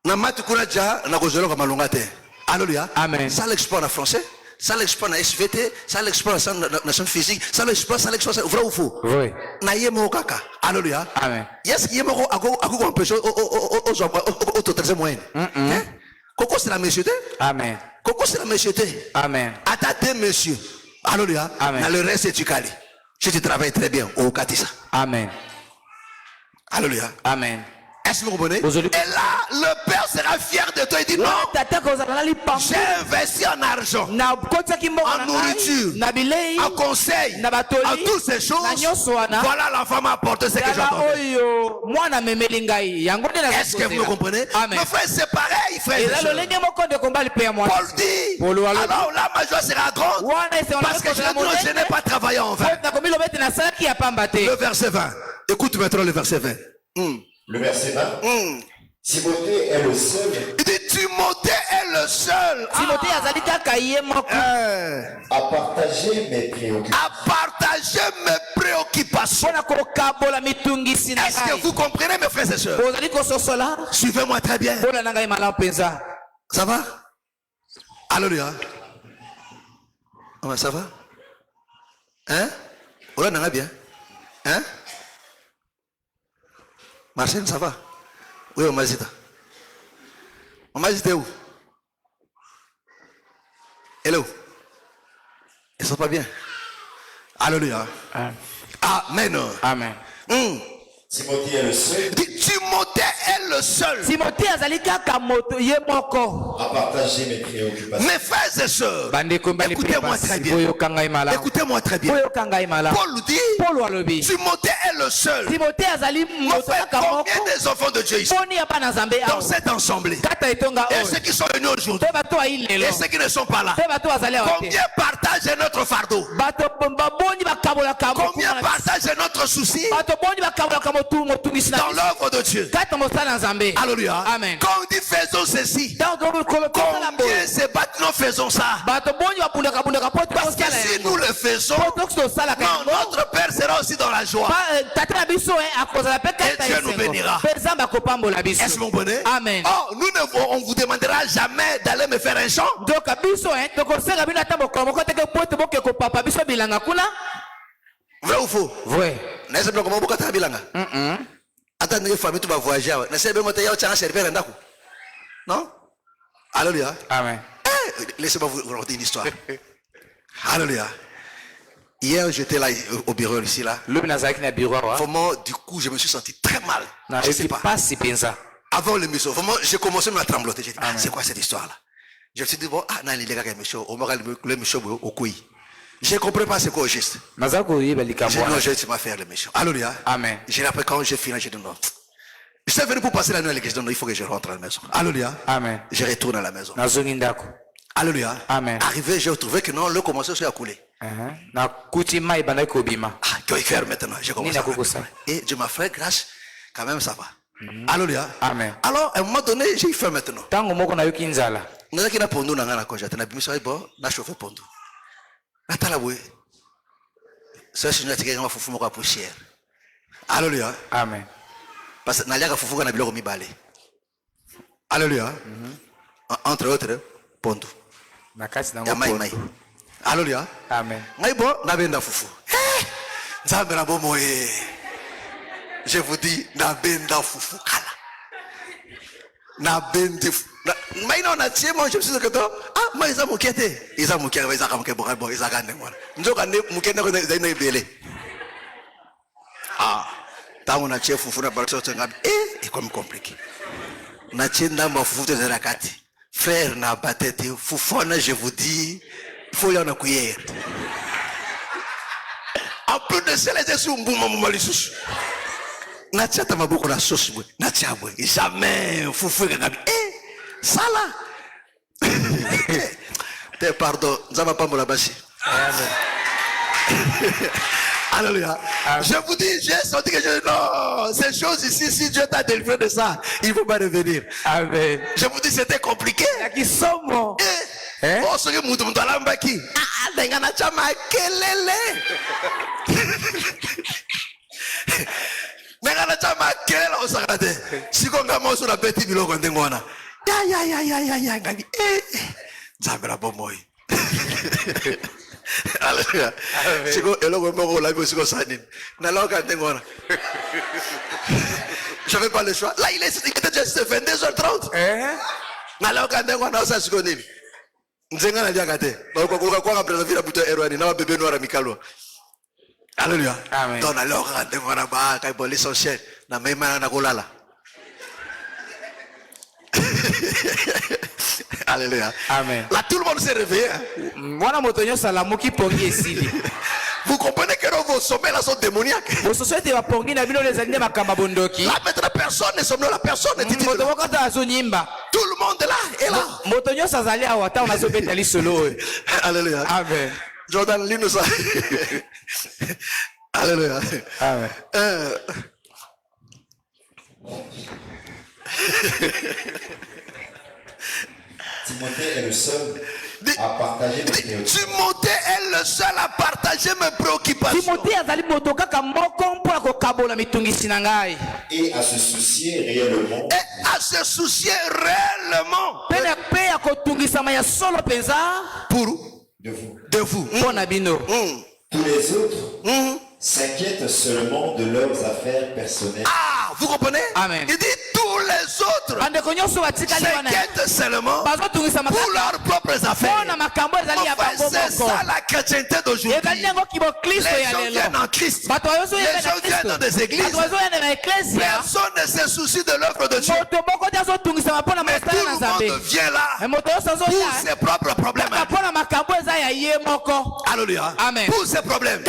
Na matu kuna ja na kozelo ka malonga te. Alléluia. Amen. Ça l'exploit en français. Ça l'exploit en SVT, ça l'exploit en sciences physique, ça l'exploit, vrai ou faux? Vrai. Na yemo kaka. Alléluia. Amen. Yes, yemo ako empêcher au troisième moyen. Coco c'est la méchanceté. Amen. Coco c'est la méchanceté. Amen. Attaquez monsieur. Alléluia. Amen. Dans le reste tu cali. Je te travaille très bien au Katisa. Amen. Alléluia. Amen. Est-ce que vous comprenez? Et là, le Père sera fier de toi. Il dit non, j'ai investi en argent, en nourriture, en conseil, en toutes ces choses. Voilà l'enfant m'a apporté ce que j'entendais. Est-ce que vous me comprenez? Amen. Mes frères, c'est pareil, frères et sœurs. Paul dit, alors là, ma joie sera grande parce que je n'ai pas travaillé en vain. Le verset 20. Écoute maintenant le verset 20. Le verset 20. Timothée est le seul. Il dit Timothée est le seul à partager mes préoccupations. À partager mes préoccupations. Est-ce que vous comprenez, mes frères et sœurs? Suivez-moi très bien. Ça va? Alléluia. Ça va? Hein? On a bien. Hein? Marcel, ça va? Oui, on m'a dit. On m'a dit où? Elle est où? Ils sont pas bien. Alléluia. Amen. Amen. Timothée est le seul. Timothée est le seul à partager mes préoccupations. Mes frères et sœurs, écoutez-moi très bien. Écoutez-moi très bien. Paul dit, Timothée est le seul. Mon frère, combien des enfants de Dieu ici dans cette assemblée? Et ceux qui sont venus aujourd'hui et ceux qui ne sont pas là, combien partagent notre fardeau? Combien partagent notre souci dans l'œuvre de Dieu? Alléluia. Amen. Quand on dit faisons ceci, combien se battent nous faisons ça? Parce que si nous le faisons, notre Père sera aussi dans la joie. Et Dieu nous bénira. Est-ce mon bonheur? Amen. Oh, on ne vous demandera jamais d'aller me faire un chant. Vrai ou faux? Vrai. Attendez, famille, tu vas voyager. Non? Alléluia. Amen. Laissez-moi vous raconter une histoire. Alléluia. Hier, j'étais là au bureau ici là. Vraiment, du coup, je me suis senti très mal. Je sais pas. Avant l'émission, vraiment, j'ai commencé à me trembloter. J'ai dit, c'est quoi cette histoire là? Je me suis dit, bon, non, il est là, le monsieur au couille. Je ne comprends pas ce qu'on juste. J'ai dit, non, je vais faire l'émission. Alléluia. Amen. J'ai après, quand j'ai fini, j'ai dit, non. Je suis venu pour passer la nuit à l'église. Non, il faut que je rentre à la maison. Alléluia. Amen. Je retourne à la maison. Alléluia. Amen. Arrivé, j'ai trouvé que non, le commençait à couler. Quand il fait maintenant, j'ai commencé à couler. Et je m'ai fait grâce, quand même ça va. Alléluia. Amen. Alors, à un moment donné, j'ai fait maintenant. Nous avons fait pondu dans la congé. Nous avons mis ça, bon, nous avons chauffé pondu. Nous ça, c'est une attirée qui m'a fait mon poussière. Alléluia. Amen. Parce que nous avons fait un billet mi balé. Alléluia. Entre autres, pondu. Alléluia. Amen. Je vous dis, Nabenda Fufu Kala. Nabenda Fufu. Mais non, je me suis dit que mais ils ont mouquette. Ils ont mouquette, ils ont mouquette, ils ont gagné. Nous avons mouquette, nous avons belé. Tant on a tué Fufu, et comme compliqué. On a tué Namba Fufu de la carte. Frère n'a pas tête, Fufu, je vous dis, il faut y en a cuillère. En plus de cela, les sous Moumalis. Natia t'a beaucoup la sauce, Natia, jamais, Fufu, ça là. Pardon, nous n'avons pas mon labassi. Alléluia. Je vous dis, j'ai senti que non, ces choses ici, si Dieu t'a délivré de ça, il ne faut pas revenir. Amen. Je vous dis, c'était compliqué. Qui sommes oh, ce que nous avons qui? Dengana chama kelele. Dengana chama kelele osakate. Sikonga moso na petit biloko ndengwana. Ya. Ngabi. Zabela bomoi. Alléluia. Siko eloko moko la bi siko sanin. Na loka ndengwana. J'avais pas le choix. Là, il était déjà 22h30. Na loka ndengwana osa siko nini? Nzenga na diakate. Kwa presa vila buto erwani na bébé noir mikalo. Alléluia. Amen. Donc na loka ndengwana ba kai bo l'essentiel na mema na kolala. Alléluia. Amen. Là tout le monde s'est réveillé. Vous comprenez que vos sommets là sont démoniaques. Là maintenant personne ne sommeille, la personne ne dit tout le monde là est là. Alléluia. Amen. Jordan, lis-nous ça. Alléluia. Amen. Timothée est le seul à partager mes préoccupations. Timothée est le seul à partager mes préoccupations. Et à se soucier réellement. De vous. Tous les autres s'inquiètent seulement de leurs affaires personnelles. Ah, vous comprenez? Amen. Il dit tous les autres s'inquiètent seulement pour leurs propres affaires. Enfin, c'est ça la chrétienté d'aujourd'hui. Les gens viennent en Christ. Les gens viennent dans des églises. Personne ne se soucie de l'œuvre de Dieu. Mais tout le monde vient là pour ses propres problèmes. Alléluia. Amen. Pour ses problèmes.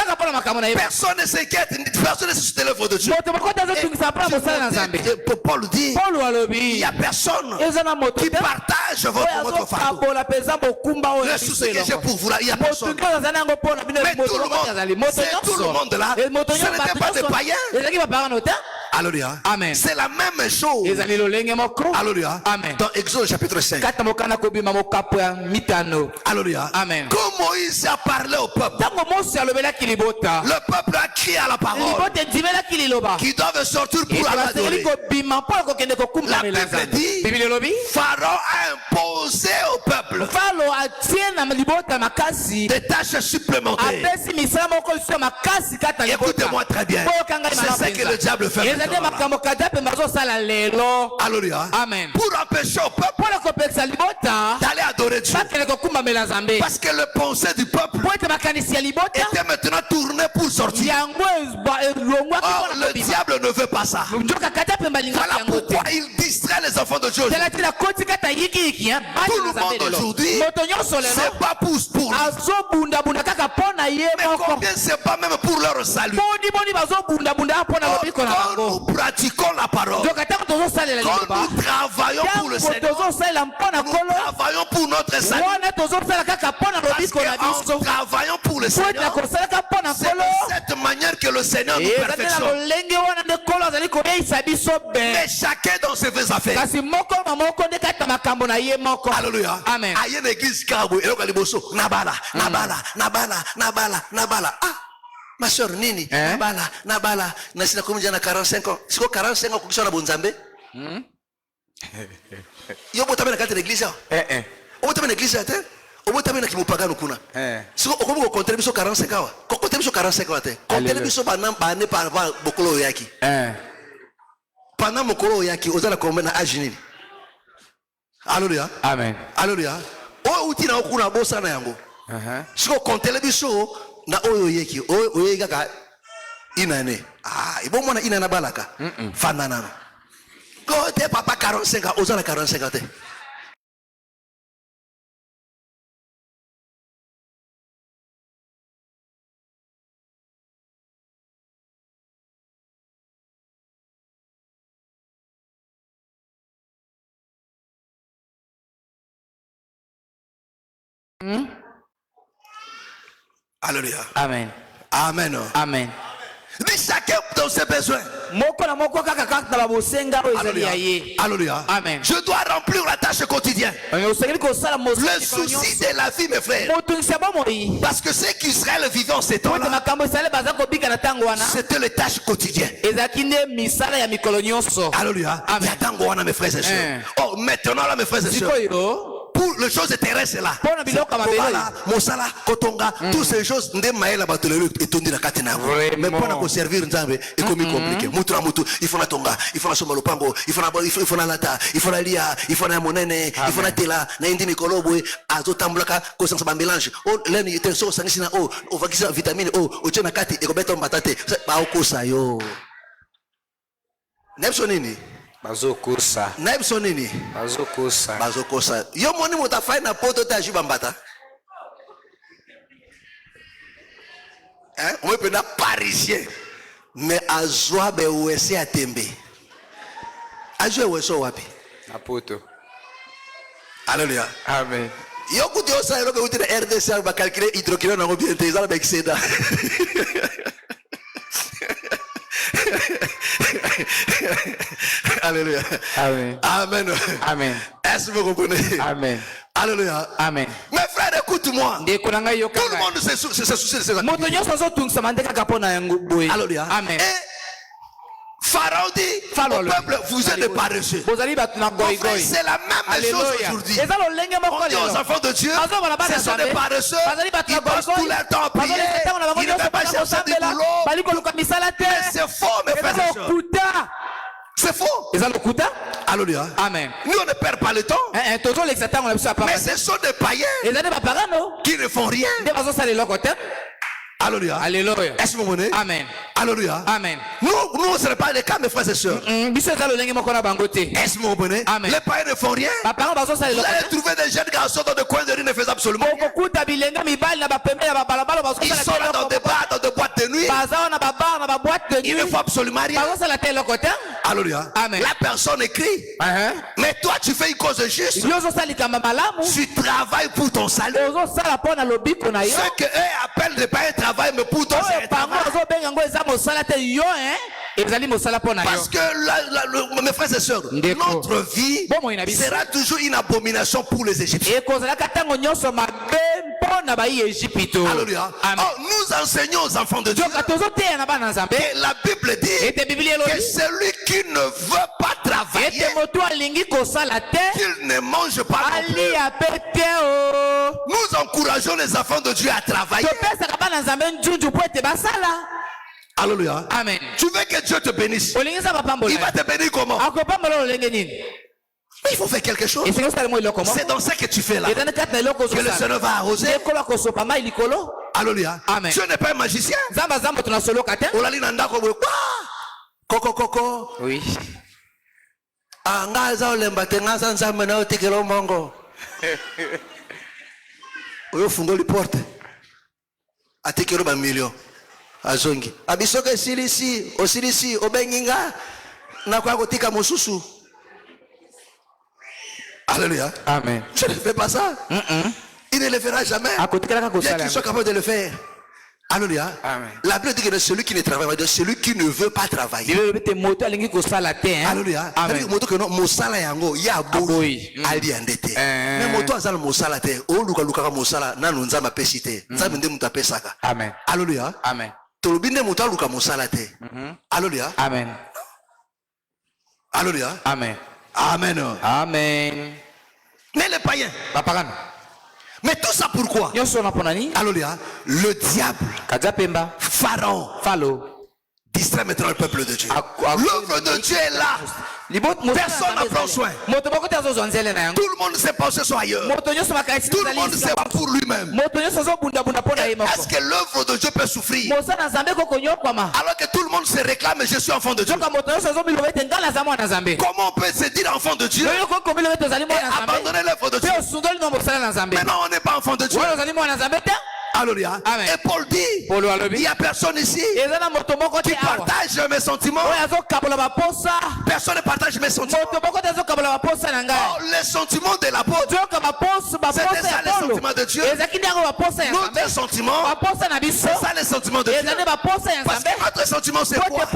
Personne ne s'inquiète, personne ne se soucie de l'œuvre de Dieu. Paul dit, il n'y a personne qui partage votre fardeau. Le souci que j'ai pour vous là, il n'y a personne. Mais tout le monde, c'est tout le monde là. Ce n'était pas des païens. Alléluia. Amen. C'est la même chose. Alléluia. Amen. Dans Exode chapitre 5. Alléluia. Amen. Quand Moïse a parlé au peuple, le peuple a crié à la parole qu'ils doivent sortir pour l'adorer. La Bible dit, Pharaon a imposé au peuple des tâches supplémentaires. Écoutez-moi très bien. C'est ce que le diable fait. Alléluia. Amen. Pour empêcher au peuple d'aller adorer Dieu. Parce que le pensée du peuple était maintenant tourné pour sortir. Or, le diable ne veut pas ça. Voilà pourquoi il distrait les enfants de Dieu. Tout le monde aujourd'hui c'est pas pour mais combien c'est pas même pour leur salut. Quand nous pratiquons la parole, quand nous travaillons pour le Seigneur, nous travaillons pour notre salut. Parce qu'en travaillant pour le Seigneur, c'est de cette manière que le Seigneur nous perfectionne. Mais chacun dans ses vraies affaires. Alléluia. Amen. Il y a une église Nabala. Ah, ma soeur Nini, Nabala, Nasina Koumidja na 45 ans. C'est quoi 45 ans qu'on soit na Bonzambe? Yo botabe na kati l'église. Botabe na église ate. Botabe na kimupagano kuna. Si on peut compter biso 45 ans. Compter biso 45 ans ate. Compter biso banam bane par bokolo yaki. Pendant mokolo yaki ozala combien na âge nini? Alléluia. Amen. Alléluia. O uti na okuna bosa na yango. Si on compte biso na oyo yeki oyo kaka inane. Ah, ibo mona inana balaka. Fanana. Ko te papa 45 ans ozala 45 ans te. Alléluia. Amen. Amen. Amen. Mais chacun dans ses besoins. Alléluia. Alléluia. Amen. Je dois remplir la tâche quotidienne. Le souci de la vie, mes frères. Parce que ce qu'Israël vivait en ces temps-là, c'était les tâches quotidiennes. Alléluia. Amen. Mes frères et sœurs. Oh, maintenant là, mes frères et sœurs. Pour les choses terrestres là, Mosala, Kotonga, toutes ces choses, mais pour servir Nzambe, c'est compliqué. Il faut la tonga, il faut la somalopango, il faut la lata, il faut la lia, il faut la monene, il faut la tela, na indi mikolobwe, azotamblaka, kosansa ba mélange. Oh, l'ennemi était so sanisina oh, on va gisa vitamine oh, ochena kati, et kobeto mbatate, ba okosa yo. Nepsonini. Bazokosa. Naibsonini. Bazokosa. Bazokosa. Yo moni motafai na poto ta jibambata. Hein? On peut pas parisien. Mais azwa be wese atembe. Azwa weso wapi? Na poto. Alléluia. Amen. Yo kuti osa yo ko uti na RDC ba calculer hydrochlore na bien te za ba exceda. Alléluia. Amen. Amen. Amen. Est-ce que vous comprenez? Amen. Alléluia. Amen. Mes frères, écoute-moi. Tout le monde se soucie de ses activités. Alléluia. Amen. Et Pharaon dit au peuple, vous êtes des paresseux. C'est la même chose aujourd'hui. On dit aux enfants de Dieu, ce sont des paresseux. Ils passent tout leur temps à prier. Ils ne peuvent pas chercher du boulot. Mais c'est faux, mes frères et sœurs. C'est faux. Alléluia. Amen. Nous, on ne perd pas le temps. Mais ce sont des païens qui ne font rien. Alléluia. Alléluia. Est-ce que vous comprenez? Amen. Alléluia. Amen. Nous, ce n'est pas le cas, mes frères et sœurs. Est-ce que vous comprenez? Les païens ne font rien. Vous allez trouver des jeunes garçons dans des coins de rue ne faisant absolument rien. Ils sont là dans des bars, dans des boîtes de nuit. Ils ne font absolument rien. Alléluia. Amen. La personne écrit. Mais toi, tu fais une cause juste. Tu travailles pour ton salut. Ce que eux appellent des païens travail, mais pour toi, c'est un travail. Parce que mes frères et sœurs, notre vie sera toujours une abomination pour les Égyptiens. Alléluia. Oh, nous enseignons aux enfants de Dieu que la Bible dit que celui qui ne veut pas travailler, qu'il ne mange pas non plus. Nous encourageons les enfants de Dieu à travailler. Alléluia. Amen. Tu veux que Dieu te bénisse? Il va te bénir comment? Il faut faire quelque chose. C'est dans ça que tu fais là que le Seigneur va arroser. Alléluia. Amen. Dieu n'est pas un magicien. Oui. Oyofungoli porte atikelo ba million azongi abisoke silisi osilisi obenginga na kwa kotika mosusu. Alléluia. Amen. Je ne fais pas ça. Il ne le fera jamais. Bien qu'il soit capable de le faire. Alléluia. Amen. La Bible dit que celui qui ne travaille pas, celui qui ne veut pas travailler. Alléluia. Amen. Mosala yango ya boy ali andete. Mais moto azala mosala te. O luka luka mosala na nunza mapesite. Nzambe nde muta pesaka. Amen. Alléluia. Amen. Tolobinde moto luka mosala te. Alléluia. Amen. Alléluia. Amen. Amen. Amen. Mais les païens. Mais tout ça pourquoi? Alléluia. Le diable, Pharaon, distrait maintenant le peuple de Dieu. L'œuvre de Dieu est là. Personne n'a pris soin. Tout le monde s'est pensé sur ailleurs. Tout le monde s'est pas pour lui-même. Est-ce que l'œuvre de Dieu peut souffrir? Alors que tout le monde se réclame, je suis enfant de Dieu. Comment on peut se dire enfant de Dieu et abandonner l'œuvre de Dieu? Maintenant on n'est pas enfant de Dieu. Alléluia. Et Paul dit, il n'y a personne ici qui partage mes sentiments. Personne ne partage mes sentiments. Oh, les sentiments de l'apôtre, c'est ça les sentiments de Dieu. Notre sentiment, c'est ça les sentiments de Dieu. Parce que notre sentiment c'est quoi?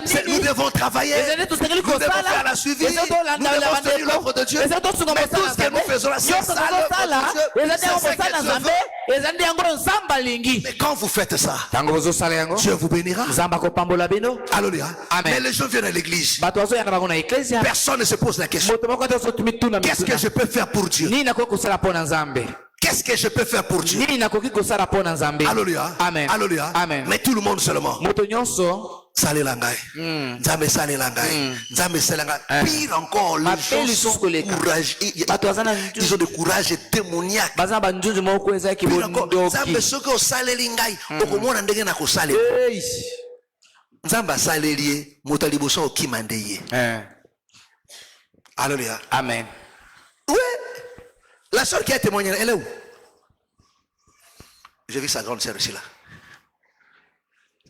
C'est nous devons travailler, nous devons faire la suivi, nous devons tenir l'œuvre de Dieu. Mais tout ce que nous faisons là, c'est ça l'œuvre de Dieu. C'est ce que Dieu veut. Mais quand vous faites ça, Dieu vous bénira. Alléluia. Mais les gens viennent à l'église. Personne ne se pose la question. Qu'est-ce que je peux faire pour Dieu? Qu'est-ce que je peux faire pour Dieu? Alléluia. Amen. Alléluia. Amen. Mais tout le monde seulement. Pire encore, les gens sont courageux. Ils ont des courage démoniaque. Pire encore, Nzambe soki osaleli ngai okomona ndenge na kosalela. Nzambe asaleli moto liboso okima nde ye. Alléluia. Amen. Oui. La sœur qui a témoigné, elle est où? J'ai vu sa grande sœur ici là.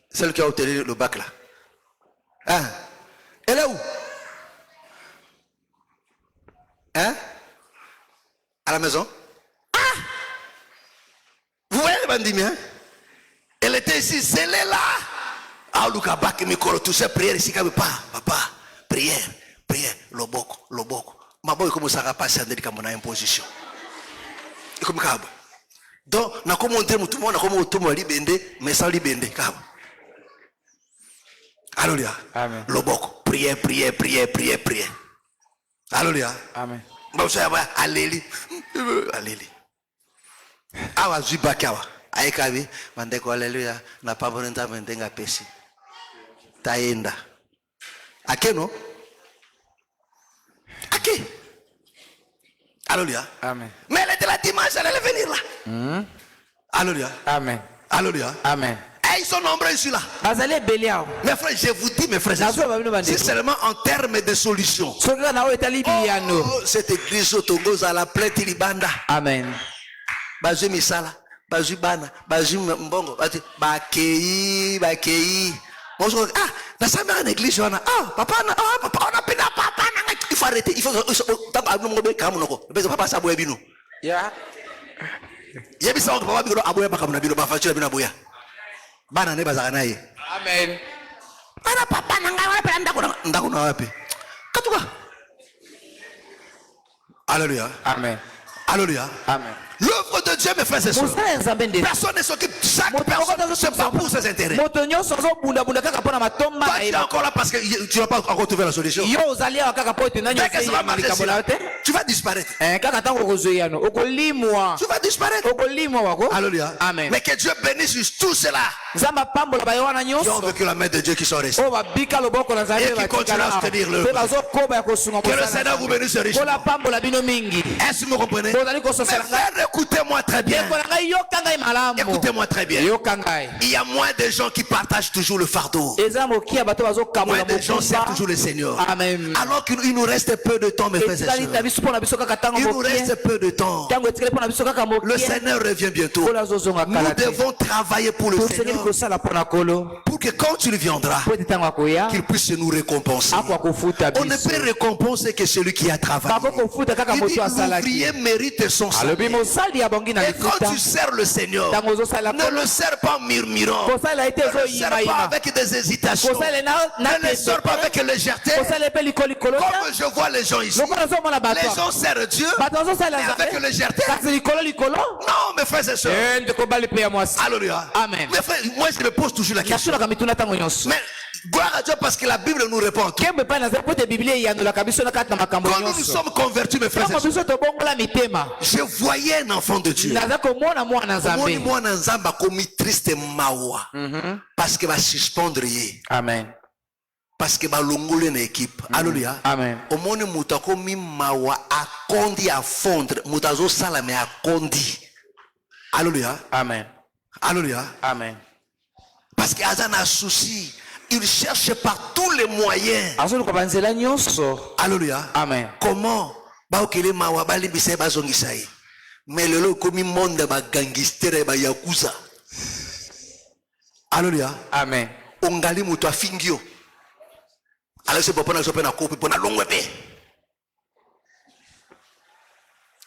Celle qui a obtenu le bac là. Hein? Elle est où? Hein? À la maison? Ah! Vous voyez les bandits, hein? Elle était ici, c'est là. Ah, Luka Bak, micro, tout ça, prière ici, papa, prière, loboko. Ma boy, comment ça va passer dans une imposition? Comme ça. Donc, na comme on dit, tout le monde a comme tout le monde libende, mais sans libende, Alléluia. Amen. Loboko, prière. Alléluia. Amen. Alléluia. Awa zibakawa. Aikabi, mandeko alléluia. Na pabonenta mendenga pesi. Taenda. Akeno? marqué. Alléluia. Amen. Mais elle était là dimanche, elle allait venir là. Alléluia. Amen. Alléluia. Amen. Et ils sont nombreux ici là. Mes frères, je vous dis, mes frères, c'est seulement en termes de solutions. Cette église au Togo, à la plainte Libanda. Amen. Bazu misala, bazu bana, bazu mbongo, bakei. Bonjour. Ah, dans sa mère en église, on a papa, on a pris papa, il faut arrêter, il faut papa ça boue bino. Yeah. Yebi sa papa bino aboya baka na bino ba facture bino aboya. Bana ne bazaka naye. Amen. Bana papa nanga wana pe ndako na wapi? Katuka. Alléluia. Amen. Alléluia. Amen. L'œuvre de Dieu, mes frères et sœurs. Personne ne s'occupe. Chaque personne se bat pour ses intérêts. Toi, tu es encore là parce que tu n'as pas encore trouvé la solution. Mais qu'est-ce qui va marcher? Tu vas disparaître. Tu vas disparaître. Alléluia. Amen. Mais que Dieu bénisse tout cela. Qui ont vécu la main de Dieu qui sont restés. Et qui continuent à soutenir l'œuvre. Que le Seigneur vous bénisse richement. Est-ce que vous comprenez? Écoutez-moi très bien. Écoutez-moi très bien. Il y a moins de gens qui partagent toujours le fardeau. Moins de gens servent toujours le Seigneur. Amen. Alors qu'il nous reste peu de temps, mes frères et sœurs. Il nous reste peu de temps. Le Seigneur revient bientôt. Nous devons travailler pour le Seigneur. Pour que quand il viendra, qu'il puisse nous récompenser. On ne peut récompenser que celui qui a travaillé. Il dit l'ouvrier mérite son salaire. Et quand tu sers le Seigneur, ne le sers pas en murmurant, ne le sers pas avec des hésitations, ne le sers pas avec légèreté. Comme je vois les gens ici, les gens servent Dieu, mais avec légèreté. Non, mes frères et sœurs. Alléluia. Amen. Mes frères, moi je me pose toujours la question. Mais gloire à Dieu parce que la Bible nous répond. Quand nous nous sommes convertis, mes frères et sœurs, je voyais un enfant de Dieu. Triste mawa. Parce que va suspendre. Amen. Parce que va longole na équipe. Alléluia. Amen. Omone mutako mi mawa akondi a fondre. Mutazo salame akondi. Alléluia. Amen. Alléluia. Amen. Parce que Azan a souci. Il cherche par tous les moyens. Alléluia. Amen. Comment baokele mawa bali bisay bazongisai. Mais le komi monde ba gangster ba yakuza. Alléluia. Amen. Ongali muto afingio. Alors c'est pour na sopena kopi pona longwepe.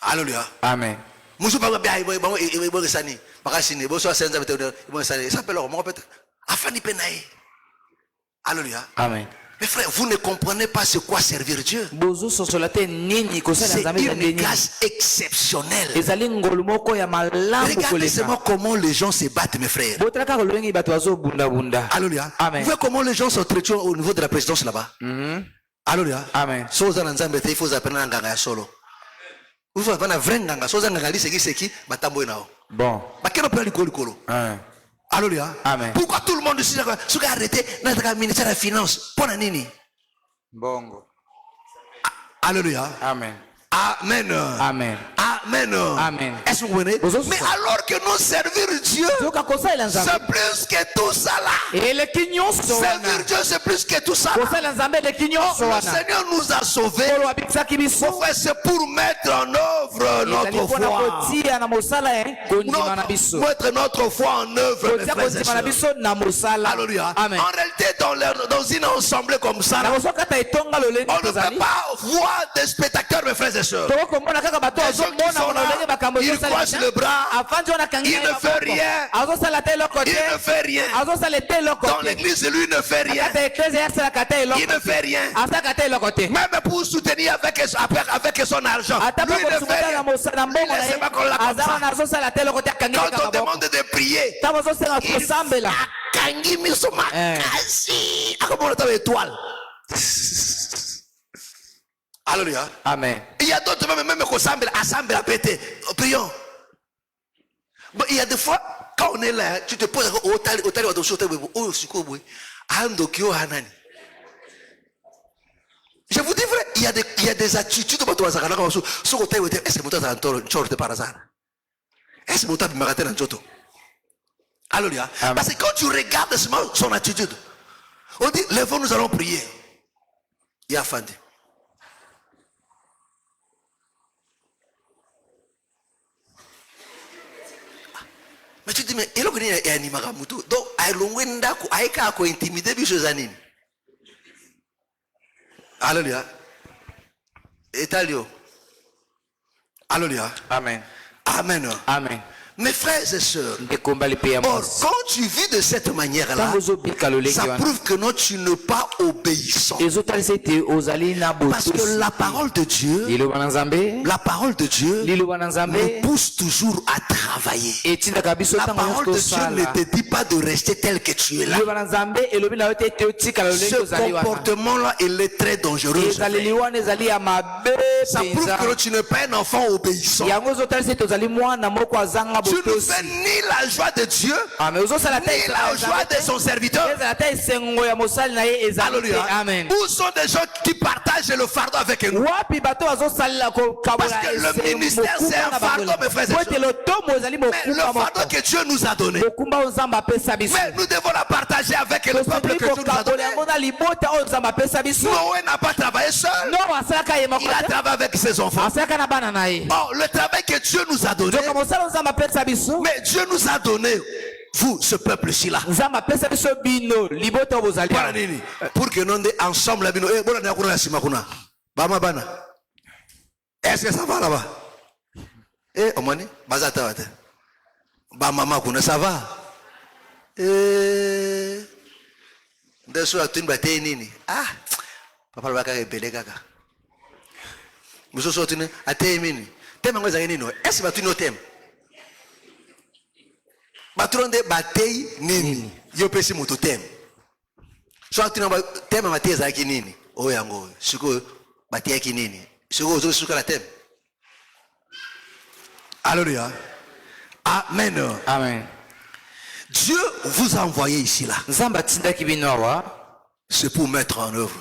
Alléluia. Amen. Musu ba ba ibo sani. Bakasini bo so senza beto ibo sani. Ça peut leur mo peut afani penae. Alléluia. Amen. Mes frères, vous ne comprenez pas ce quoi servir Dieu. C'est une grâce exceptionnelle. Regardez seulement comment les gens se battent, mes frères. Alléluia. Amen. Vous voyez comment les gens s'entretuent au niveau de la présidence là-bas. Alléluia. Amen. Il faut apprendre à nganga solo. Il faut apprendre à vrai nganga. Bon. Alléluia. Amen. Pourquoi tout le monde se dit arrêté dans le ministère de la Finance? Pour nini? Bongo. Alléluia. Amen. Amen. Amen. Amen. Amen. Est-ce que vous comprenez? Mais alors que nous servir Dieu, c'est plus que tout ça là. Servir Dieu, c'est plus que tout ça là. Le Seigneur nous a sauvés. C'est pour mettre en œuvre notre foi. Mettre notre foi en œuvre, mes frères et sœurs. Alléluia. En réalité, dans une assemblée comme ça, on ne peut pas voir des spectateurs, mes frères et sœurs. Des gens qui sont là, ils croisent le bras, il ne fait rien. Il ne fait rien. Dans l'église, lui ne fait rien. Il ne fait rien. Même pour soutenir avec son argent, lui ne fait rien. Il ne sait pas qu'on l'a comme ça. Quand on demande de prier, Alléluia. Amen. Il y a d'autres même qu'on assemble à péter. Prions. Bon, il y a des fois, quand on est là, tu te poses au tali, oh, c'est quoi, oui. Ando kyo hanani. Je vous dis vrai, il y a des attitudes par hasard. Est-ce que tu Alléluia. Parce que quand tu regardes son attitude, on dit, lèvons, nous allons prier. Il y a Fandi. Mais tu dis, mais il y a un imagamutu. Donc, il y a intimider Bichozanine. Alléluia. Italio. Alléluia. Amen. Amen. Amen. Mes frères et sœurs, or, quand tu vis de cette manière-là, ça prouve que non, tu n'es pas obéissant. Parce que la parole de Dieu nous pousse toujours à travailler. La parole de Dieu ne te dit pas de rester tel que tu es là. Ce comportement-là, il est très dangereux. Ça prouve que tu n'es pas un enfant obéissant. Tu ne fais ni la joie de Dieu, ni la joie de son serviteur. Alléluia. Où sont des gens qui partagent le fardeau avec nous? Parce que le ministère, c'est un fardeau, mes frères et sœurs. Mais le fardeau que Dieu nous a donné, mais nous devons la partager avec le peuple que Dieu nous a donné. Noé n'a pas travaillé seul. Il a travaillé avec ses enfants. Oh, le travail que Dieu nous a donné, mais Dieu nous a donné, vous, ce peuple-ci là. Pour que nous ensemble, est-ce que ça va là-bas? Eh, Omani, Bazata, Bamama, ça va? Eh, ah, papa va carrer belé gaga. Vous sortez à Témini. Est-ce que tu nous t'aimes? Batronde batei nini yo pesi moto tem so atina tem matia za kinini o yango siko batia kinini siko zo suka la tem. Alléluia. Amen. Amen. Dieu vous a envoyé ici là. C'est pour mettre en œuvre,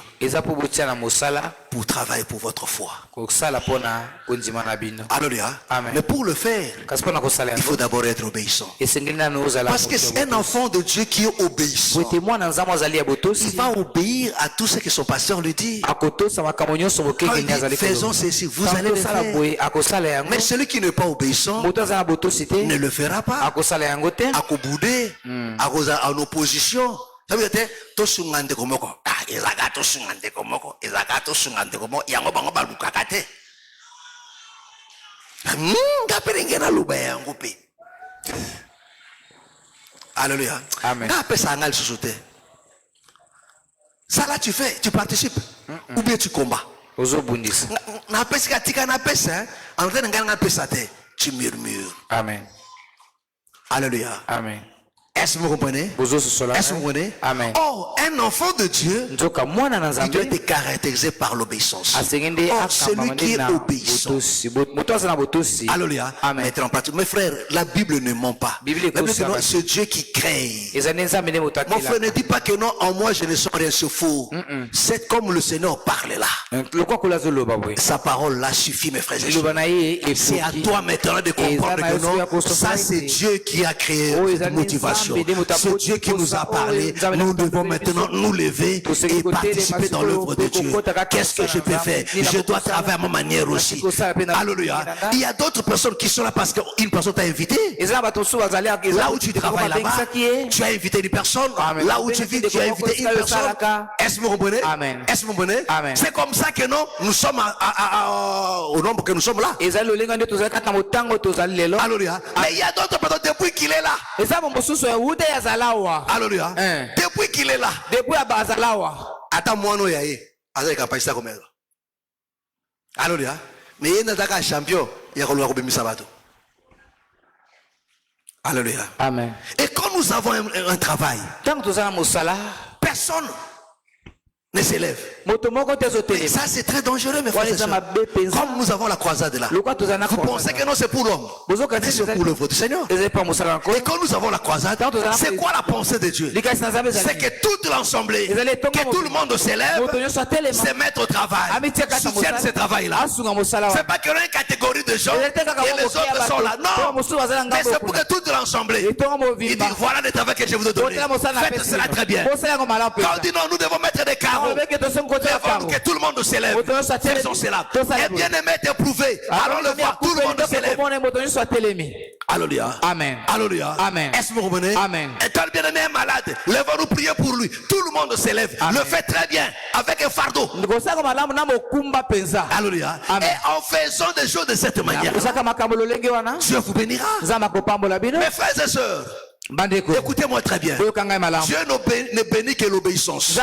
pour travailler pour votre foi. Alléluia. Mais pour le faire, il faut d'abord être obéissant. Parce que c'est un enfant de Dieu qui est obéissant. Il va obéir à tout ce que son pasteur lui dit. Quand il dit, faisons ceci, vous allez le faire. Mais celui qui n'est pas obéissant ne le fera pas. À Koboudé, en opposition. Ça veut dire tosungande komoko ezaka tosungande komoko yango bango balukakate ngapelengena luba yango pe. Alléluia. Ngapesa ngal susute. Ça là tu fais, tu participes ou bien tu combats. Na pesa katika na pesa en train ngana pesa te tu murmures. Amen. Alléluia. Amen. Est-ce que vous comprenez? Est-ce que vous comprenez? Amen. Oh, un enfant de Dieu, il doit être caractérisé par l'obéissance. Oh, celui qui est obéissant. Alléluia. Mettre en pratique. Mes frères, la Bible ne ment pas. La Bible dit non, c'est Dieu qui crée. Mon frère ne dit pas que non, en moi je ne sens rien, c'est faux. C'est comme le Seigneur parle là. Sa parole là suffit, mes frères et sœurs. C'est à toi maintenant de comprendre que non, ça c'est Dieu qui a créé cette motivation. C'est Dieu qui nous a parlé. Nous devons maintenant nous lever et participer dans l'œuvre de Dieu. Qu'est-ce que je peux faire? Je dois travailler à ma manière aussi. Alléluia. Il y a d'autres personnes qui sont là parce qu'une personne t'a invité. Là où tu travailles là-bas, tu as invité une personne. Là où tu vis, tu as invité une personne. Est-ce que vous comprenez? Est-ce que vous comprenez? C'est comme ça que non, nous sommes au nombre que nous sommes là. Alléluia. Mais il y a d'autres personnes depuis qu'il est là. Alléluia. Depuis qu'il est là. Attends moi non yaye. Avec capacité comme elle. Alléluia. Mais il n'a pas champion. Il y a qu'on doit bien sabato. Alléluia. Amen. Et quand nous avons un travail, personne ne s'élève. Et ça c'est très dangereux, mes frères et sœurs. Comme nous avons la croisade là, vous pensez que non, c'est pour l'homme, mais c'est pour l'œuvre du Seigneur. Et quand nous avons la croisade, c'est quoi la pensée de Dieu? C'est que toute l'assemblée, que tout le monde s'élève, se mette au travail, soutienne ce travail là. C'est pas qu'il y a une catégorie de gens et les autres sont là, non, mais c'est pour que toute l'assemblée, il dit voilà le travail que je vous ai donné, faites cela très bien. Quand on dit non, nous devons mettre des carreaux, que tout le monde s'élève, faisons cela. Et bien aimé est éprouvé, allons le voir, tout le monde s'élève. Alléluia. Amen. Alléluia. Amen. Est-ce que vous comprenez? Amen. Et quand le bien-aimé est malade, levons-nous prier pour lui. Tout le monde se lève. Le fait très bien, avec un fardeau. Alléluia. Et en faisant des choses de cette manière, Dieu vous bénira. Mes frères et sœurs, écoutez-moi très bien. Dieu ne bénit que l'obéissance. Ce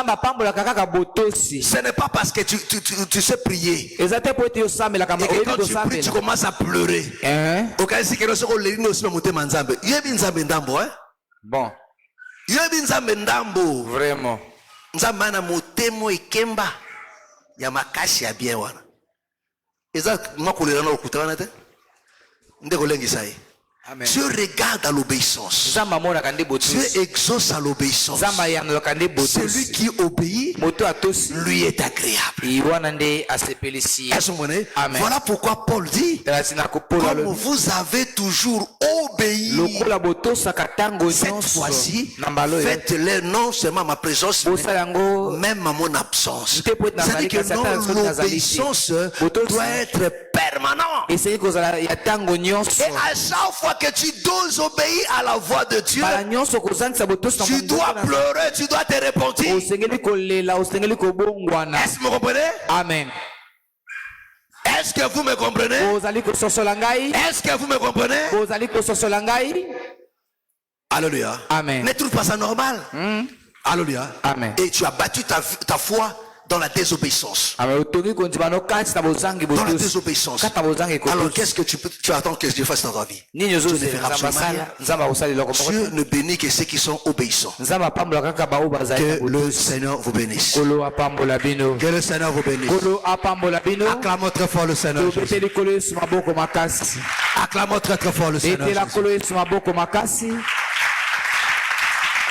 n'est pas parce que tu sais prier et que quand tu pries, tu commences à pleurer. Bon. Vraiment. Amen. Dieu regarde à l'obéissance. Dieu exauce à l'obéissance. Celui qui obéit lui est agréable. Voilà pourquoi Paul dit, comme vous avez toujours obéi, cette fois-ci, faites-le non seulement à ma présence, mais même à mon absence. C'est-à-dire que l'obéissance doit être permanente. Et à chaque fois que tu dois obéir à la voix de Dieu, tu dois pleurer, tu dois te repentir. Est-ce que vous comprenez? Amen. Est-ce que vous me comprenez? Est-ce que vous me comprenez? Alléluia. Amen. Ne trouve pas ça normal? Alléluia. Amen. Et tu as battu ta foi dans la désobéissance. Dans la désobéissance. Alors qu'est-ce que tu attends que Dieu fasse dans ta vie? Dieu ne fera absolument rien. Dieu ne bénit que ceux qui sont obéissants. Que le Seigneur vous bénisse. Que le Seigneur vous bénisse. Acclamons très fort le Seigneur Jésus. Acclamons très très fort le Seigneur Jésus.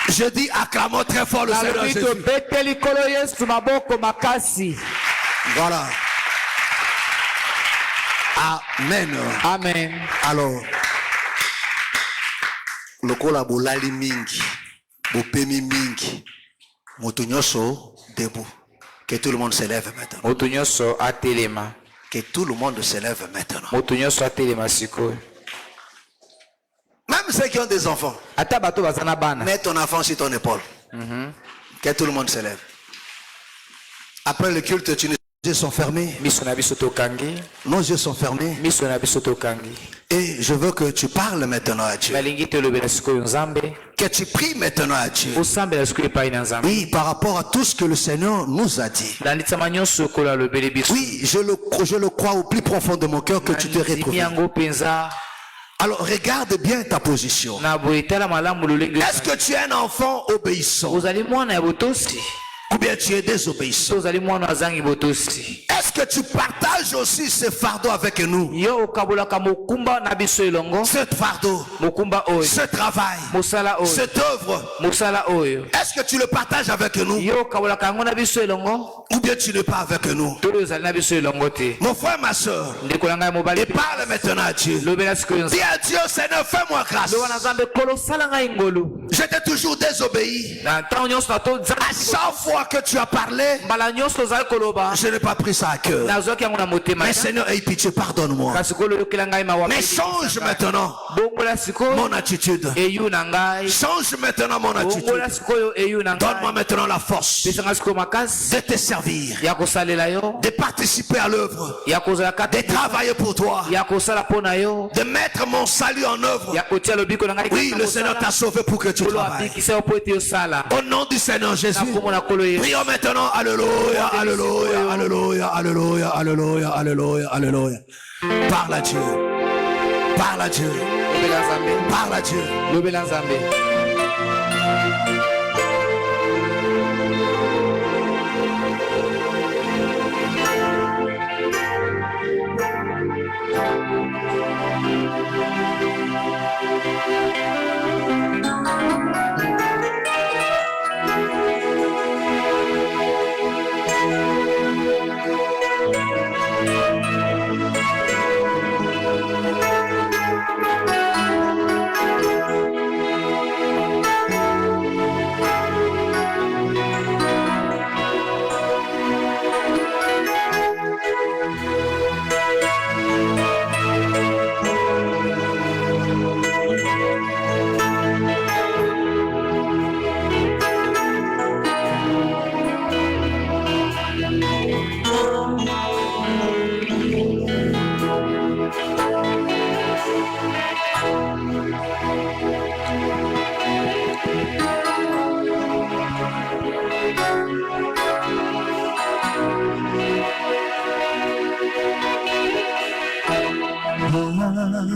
Je dis acclamons très fort le Seigneur Jésus. Voilà. Amen. Amen. Alors, lokola bolali mingi, bopemi mingi, motonyoso debout. Que tout le monde se lève maintenant. Motonyoso atelema. Que tout le monde se lève maintenant. Motonyoso atelema siko. Même ceux qui ont des enfants. Mets ton enfant sur ton épaule. Que tout le monde se lève. Après le culte, nos yeux sont fermés. Nos yeux sont fermés. Et je veux que tu parles maintenant à Dieu. Que tu pries maintenant à Dieu. Oui, par rapport à tout ce que le Seigneur nous a dit. Oui, je le crois au plus profond de mon cœur que tu te retrouves. Alors regarde bien ta position. Est-ce que tu es un enfant obéissant? Ou bien tu es désobéissant? Est-ce que tu partages aussi ce fardeau avec nous? Ce fardeau, ce travail, cette œuvre, est-ce que tu le partages avec nous? Ou bien tu n'es pas avec nous? Mon frère, ma soeur, et parle maintenant à Dieu. Dis à Dieu, Seigneur, fais-moi grâce. Je t'ai toujours désobéi. À chaque fois que tu as parlé, je n'ai pas pris ça à cœur. Mais Seigneur, aie pitié, pardonne-moi. Mais change maintenant mon attitude. Change maintenant mon attitude. Donne-moi maintenant la force de te servir, de participer à l'œuvre, de travailler pour toi, de mettre mon salut en œuvre. Oui, le Seigneur t'a sauvé pour que tu travailles. Au nom du Seigneur Jésus, prions maintenant. Alléluia, alléluia, alléluia, alléluia, alléluia, alléluia, alléluia. Parle à Dieu. Parle à Dieu. Parle à Dieu.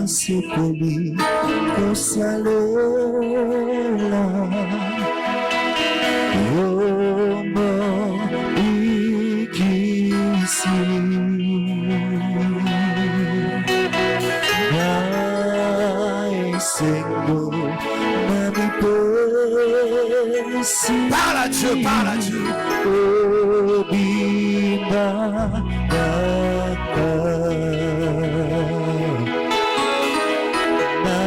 sepeli kosalela yomo ikisi na esengo nami pesi parle à Dieu, parle à Dieu. Obima na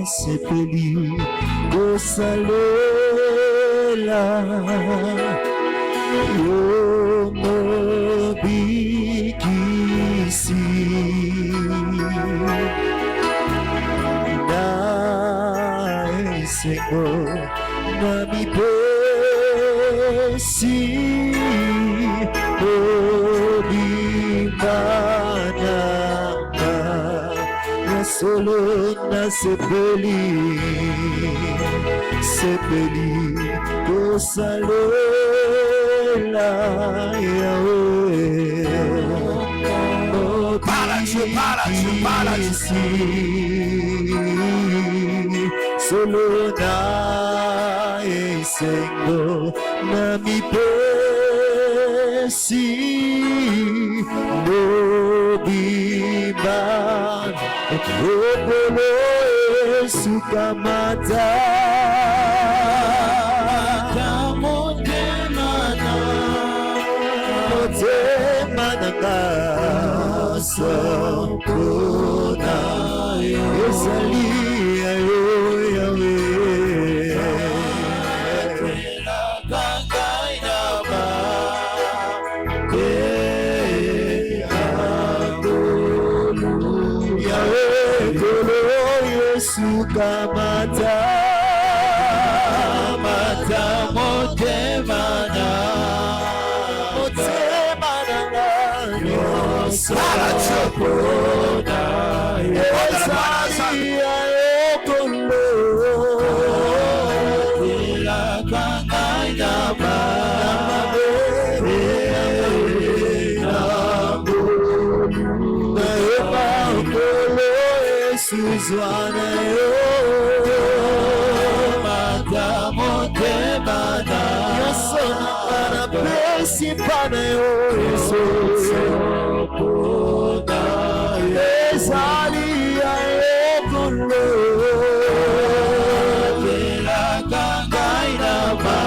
sepeli kosalela yomo bikisi na esengo nami pesi obimana na solo na sepeli kosalela Yahweh. Parle à Dieu, parle à Dieu, parle à Dieu. Solo na esengo nami pesi mobiban opolo sukamata motemananga sokona ezali ayo Sukamata mata motemana yosakona yesalia yokondo ilakangainama Suzwana yo matamotemana yosona para pesi pana yo yosona ezali ya yokulo la kangaina ba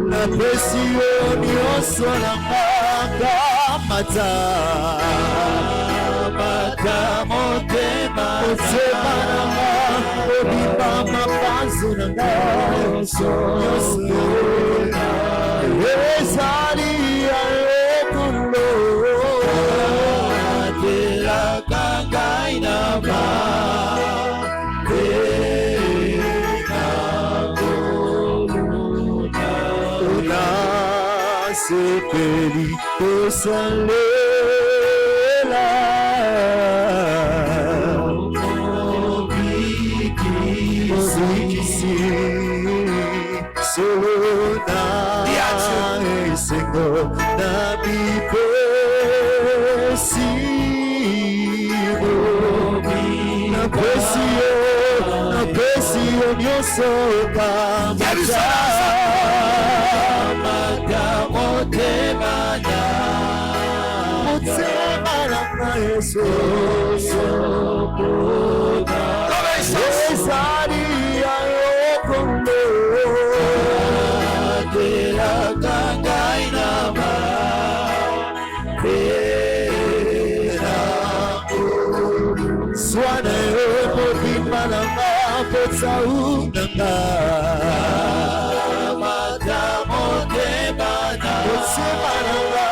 na pesi yo yosona mata motema nanga obiba mapanzu nanga yosona ezali ya yokulo atela kangaina ba sepeli kosalela obikisi solona esengo nami pesi na pesi yo nyonso kamata motemana Yesu sokona ezali ya yokondo atela kangainama swana yo mobimba nanga kosaunanga mata motemana kosemananga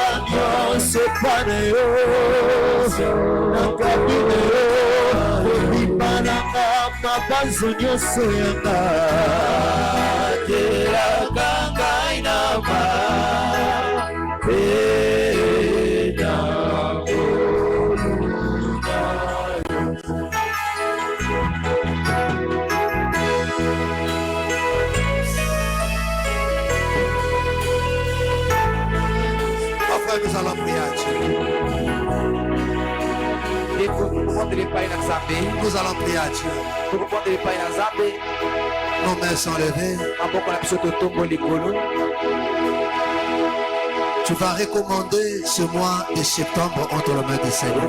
sepane yo nakabine yo obimananga mabanzo nyonso yanga telaka ngai na ba nous allons prier à Dieu. Nous allons prier à Dieu. Nos mains sont levées. Tu vas recommander ce mois de septembre entre les mains du Seigneur.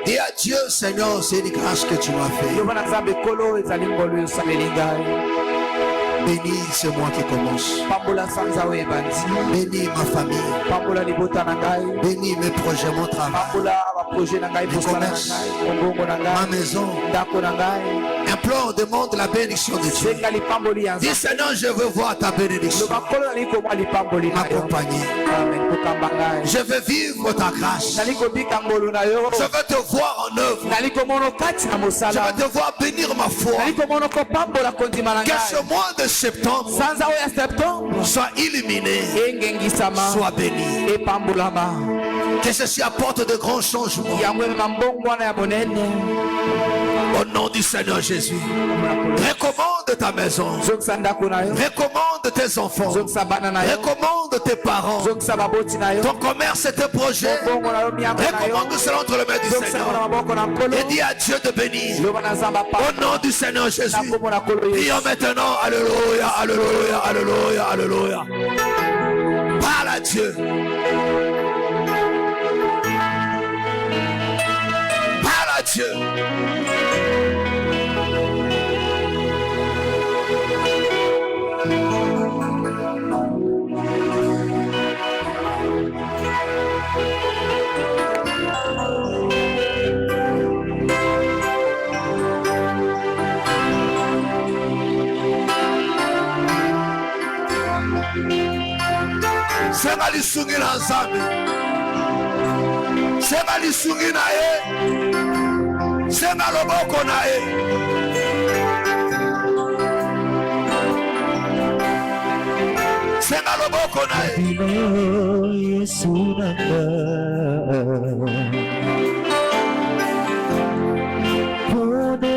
Dis à Dieu, Seigneur, c'est une grâce que tu m'as fait. Bénis ce mois qui commence. Bénis ma famille. Bénis mes projets, mon travail, mes commerces, ma maison. Implore, demande la bénédiction de Dieu. Dis Seigneur, je veux voir ta bénédiction m'accompagner. Je veux vivre ta grâce. Je veux te voir en œuvre. Je veux te voir bénir ma foi. Que ce mois de septembre soit illuminé, soit béni. Que ceci apporte de grands changements. Au nom du Seigneur Jésus, recommande ta maison, recommande tes enfants, recommande tes parents, ton commerce et tes projets. Recommande cela entre les mains du Seigneur et dis à Dieu de bénir. Au nom du Seigneur Jésus, prions maintenant. Alléluia, alléluia, alléluia, alléluia. Parle à Dieu. Parle à Dieu. Sema lisungi na Nzambe. Sema lisungi na ye. Sema loboko na ye. Sema loboko na ye. Yesu nanga. Pone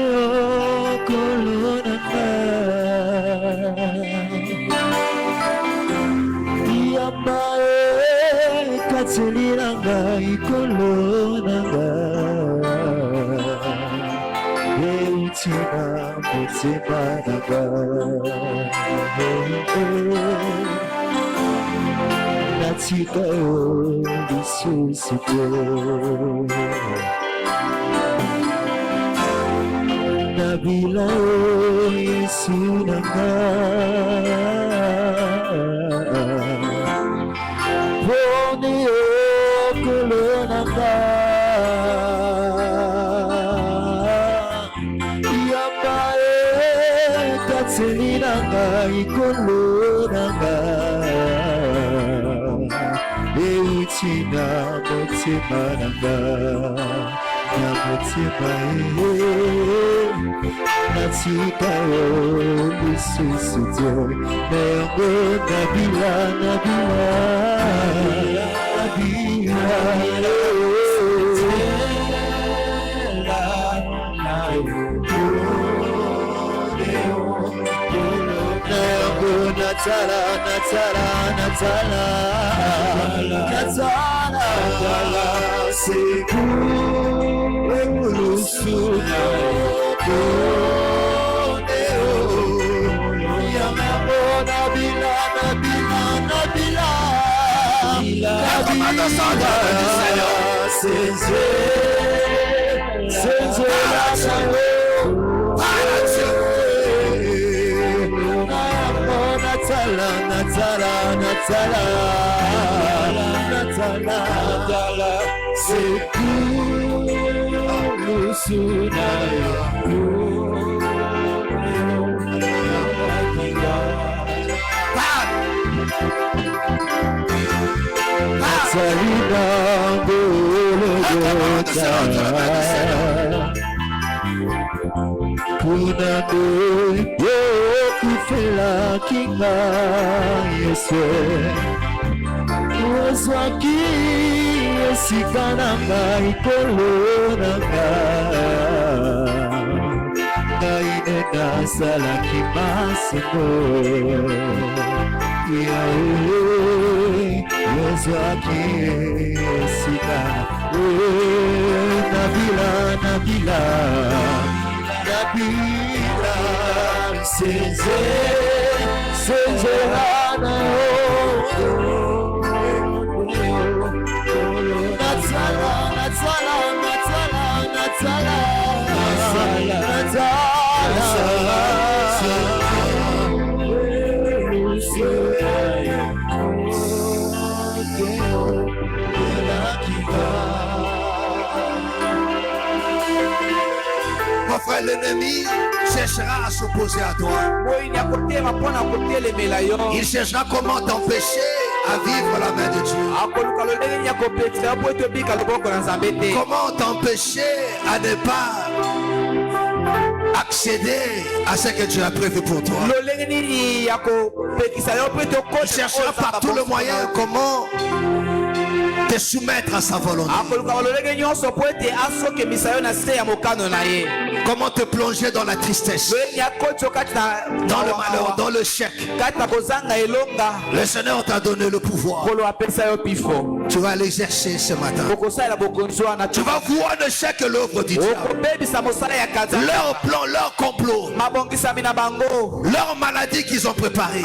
okolo nanga. Katseliranga ikolo nanga eutina mutima nanga natika lisusuko nabila Yesu nanga ikolonanga eutina mutima nanga na mutima natika lisusu te nengo nabila Natala seku emulusuna koneo yamabo nabila senze Natala seku lusuna Salina Golgotha Puname Yokufela Kinga Yesu Oswaki Esikananga Ikolonanga Nainena Salaki Masimo Yahweh Mon frère, l'ennemi cherchera à s'opposer à toi. Il cherchera comment t'empêcher à vivre la main de Dieu. Comment t'empêcher à ne pas accéder à ce que Dieu a prévu pour toi. Il cherchera par tous les moyens comment te soumettre à sa volonté. Comment te plonger dans la tristesse, dans le malheur, dans le chèque. Le Seigneur t'a donné le pouvoir. Tu vas l'exercer ce matin. Tu vas voir le chèque et l'œuvre du diable. Leur plan, leur complot, leur maladie qu'ils ont préparé,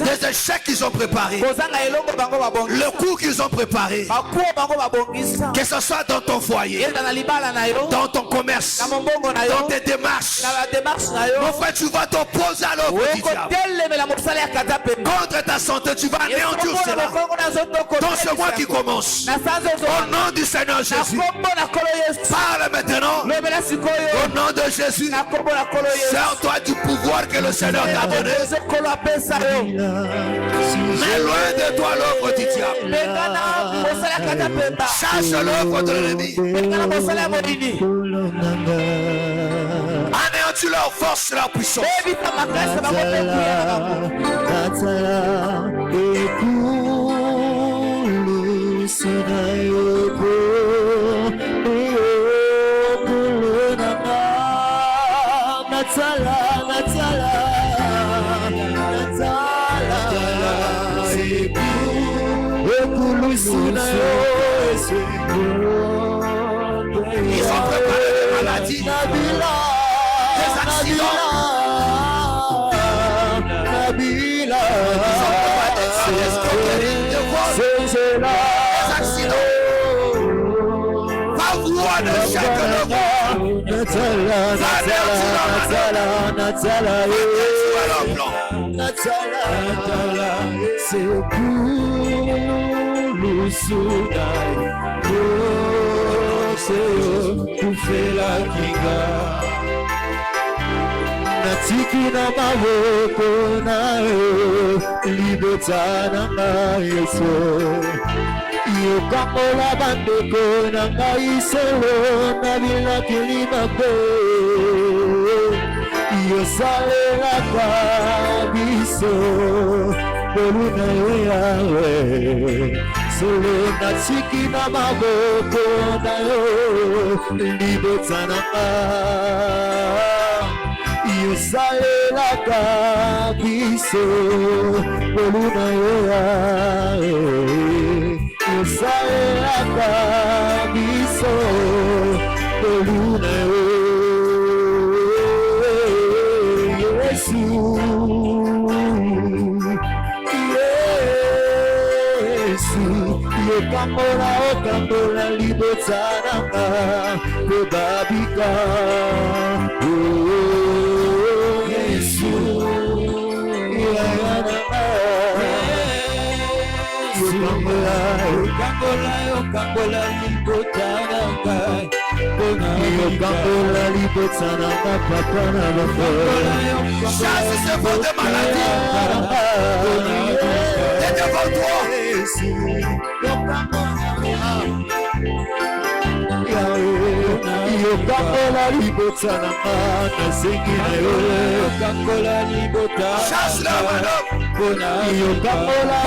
les échecs qu'ils ont préparés, le coup qu'ils ont préparé, que ce soit dans ton foyer, dans ton commerce, dans tes démarches. Mon frère, tu vas t'opposer à l'œuvre du diable. Contre ta santé, tu vas anéantir cela. Dans ce mois qui commence, au nom du Seigneur Jésus, parle maintenant. Au nom de Jésus, sers-toi du pouvoir que le Seigneur t'a donné. Mais loin de toi l'œuvre du diable. Chasse l'œuvre de l'ennemi. Anéantis leur force et leur puissance. Ils ont préparé des maladies, des accidents. Ils ont préparé des escroqueries, des vols, des accidents. Va voir le chèque, le voile. Va anéantir leur manœuvre. Va détruire leur plan. C'est pour le soudai. Kufela kinga natiki na maboko nayo libotana na Yesu yokangola bandeko na ngai solo na bilakeli mabe yosalelaka biso boluna yo yawe solo natiki na maboko na yo libotsananga yosalelaka biso boluna yo yawe yosalelaka biso boluna yo Yesu. Okambola, okambola, libotsananga, kobabika. Oh, Yesu, yananga. Okambola, okambola, okambola, libotsananga. Okambola, libotsananga, papa na bako. Chasse ce vent de maladie. Et devant toi. yokangola libota na nga nasengi na yo yokangola libota chasse la malheur yokangola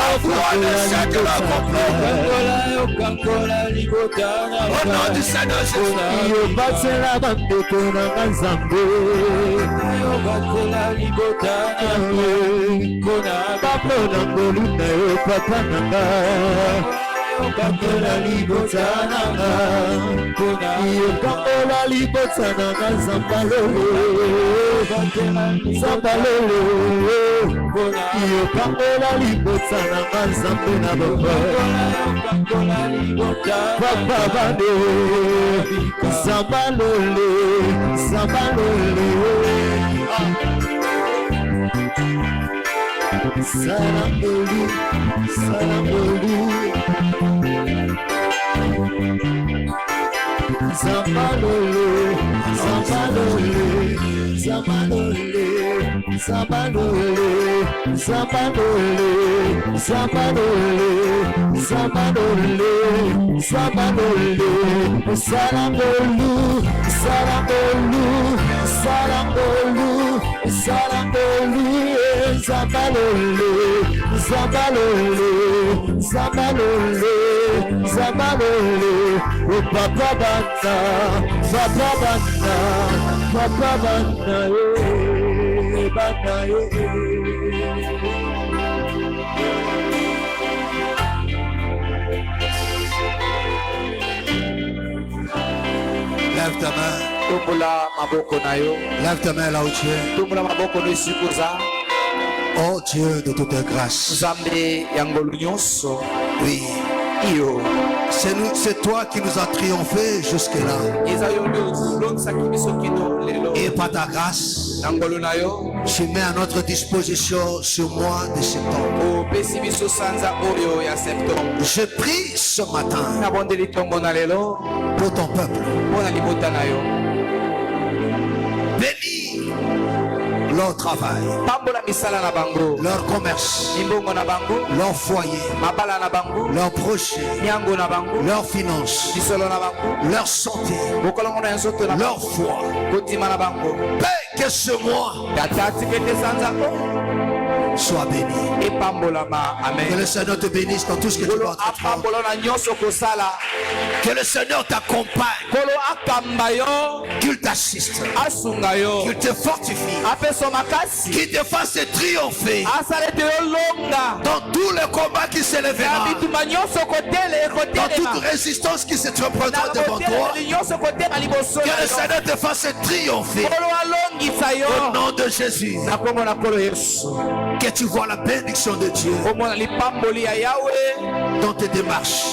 yokangola libota na au nom du Seigneur Jésus yobatela bandeko na nga nzambe yobatela libota na yo mpona baplo na ngolu na yo papa na nga yokangola libota na nga mpona yokangola libota na nga nzambalolo nzambalolo mpona yokangola libota na nga nzambe na baba papa bande nzambalole nzambalole Salamboli, Salamboli, Zambalole, Zambalole, Zambalole, Zambalole, Zambalole, Zambalole, Zambalole, Zambalole, Salambolu, Salambolu, Salambolu, Salambolu, Zambalole, Zambalole, Zambalole, Zambalole, oh Papa Banda, Papa Banda, Papa Banda, Banda, lève ta main. Lève ta main là où tu es. Oh Dieu de toute grâce. Oui. C'est toi qui nous as triomphé jusque-là. Et par ta grâce, tu mets à notre disposition ce mois de septembre. Je prie ce matin pour ton peuple. Bénis leur travail, leur commerce, leur foyer, leur projet, leurs finances, leur santé, leur foi. Père, que ce mois soit béni. Que le Seigneur te bénisse dans tout ce que tu dois faire. Que le Seigneur t'accompagne. Qu'il t'assiste. Qu'il te fortifie. Qu'il te fasse triompher dans tous les combats qui s'élèveront. Dans toute résistance qui se représentera devant toi. Que le Seigneur te fasse triompher. Au nom de Jésus. Que tu vois la bénédiction de Dieu dans tes démarches,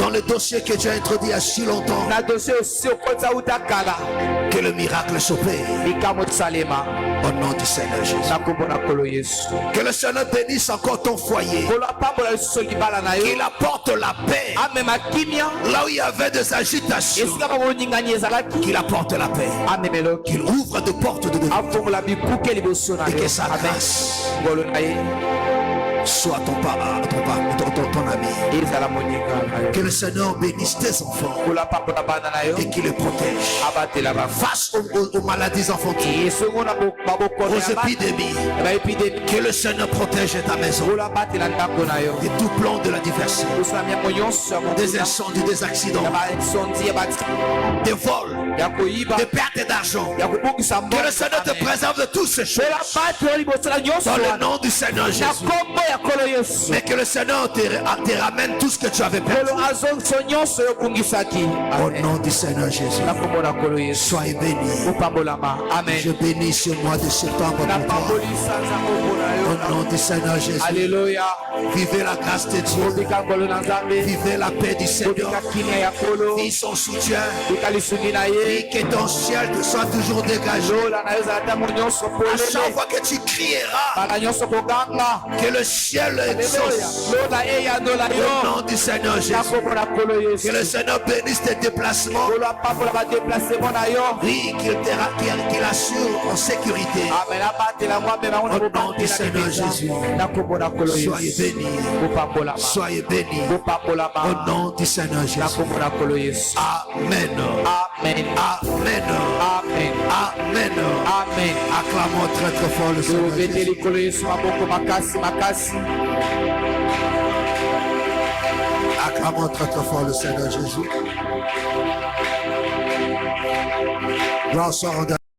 dans le dossier que tu as introduit il y a si longtemps. Que le miracle s'opère au nom du Seigneur Jésus. Que le Seigneur bénisse encore ton foyer. Qu'il apporte la paix là où il y avait des agitations. Qu'il apporte la paix. Qu'il ouvre de portes de demeure. Et que sa grâce soit ton ami. Que le Seigneur bénisse tes enfants et qu'il les protège face aux maladies enfantiles, aux épidémies. Que le Seigneur protège ta maison de tout plan de la diversité, des incendies, des accidents, des vols, des pertes d'argent. Que le Seigneur te préserve de toutes ces choses dans le nom du Seigneur Jésus. Mais que le Seigneur te ramène tout ce que tu avais perdu. Au nom du Seigneur Jésus. Soyez bénis. Amen. Je bénis ce mois de septembre. Au nom du Seigneur Jésus. Alléluia. Vivez la grâce de Dieu. Vivez la paix du Seigneur. Vive son soutien. Et que ton ciel te soit toujours dégagé. À chaque fois que tu crieras, que le ciel exauce. Au nom du Seigneur Jésus. Que le Seigneur bénisse tes déplacements. Oui, qu'il assure en sécurité. Au nom du Seigneur Jésus. Jésus. Soyez bénis. Soyez bénis. Au nom du Seigneur Jésus. Amen. Amen. Amen. Amen. Amen. Amen. Acclamons très très fort le Seigneur Jésus. Acclamons très très fort le Seigneur Jésus. Gloire soit rendue.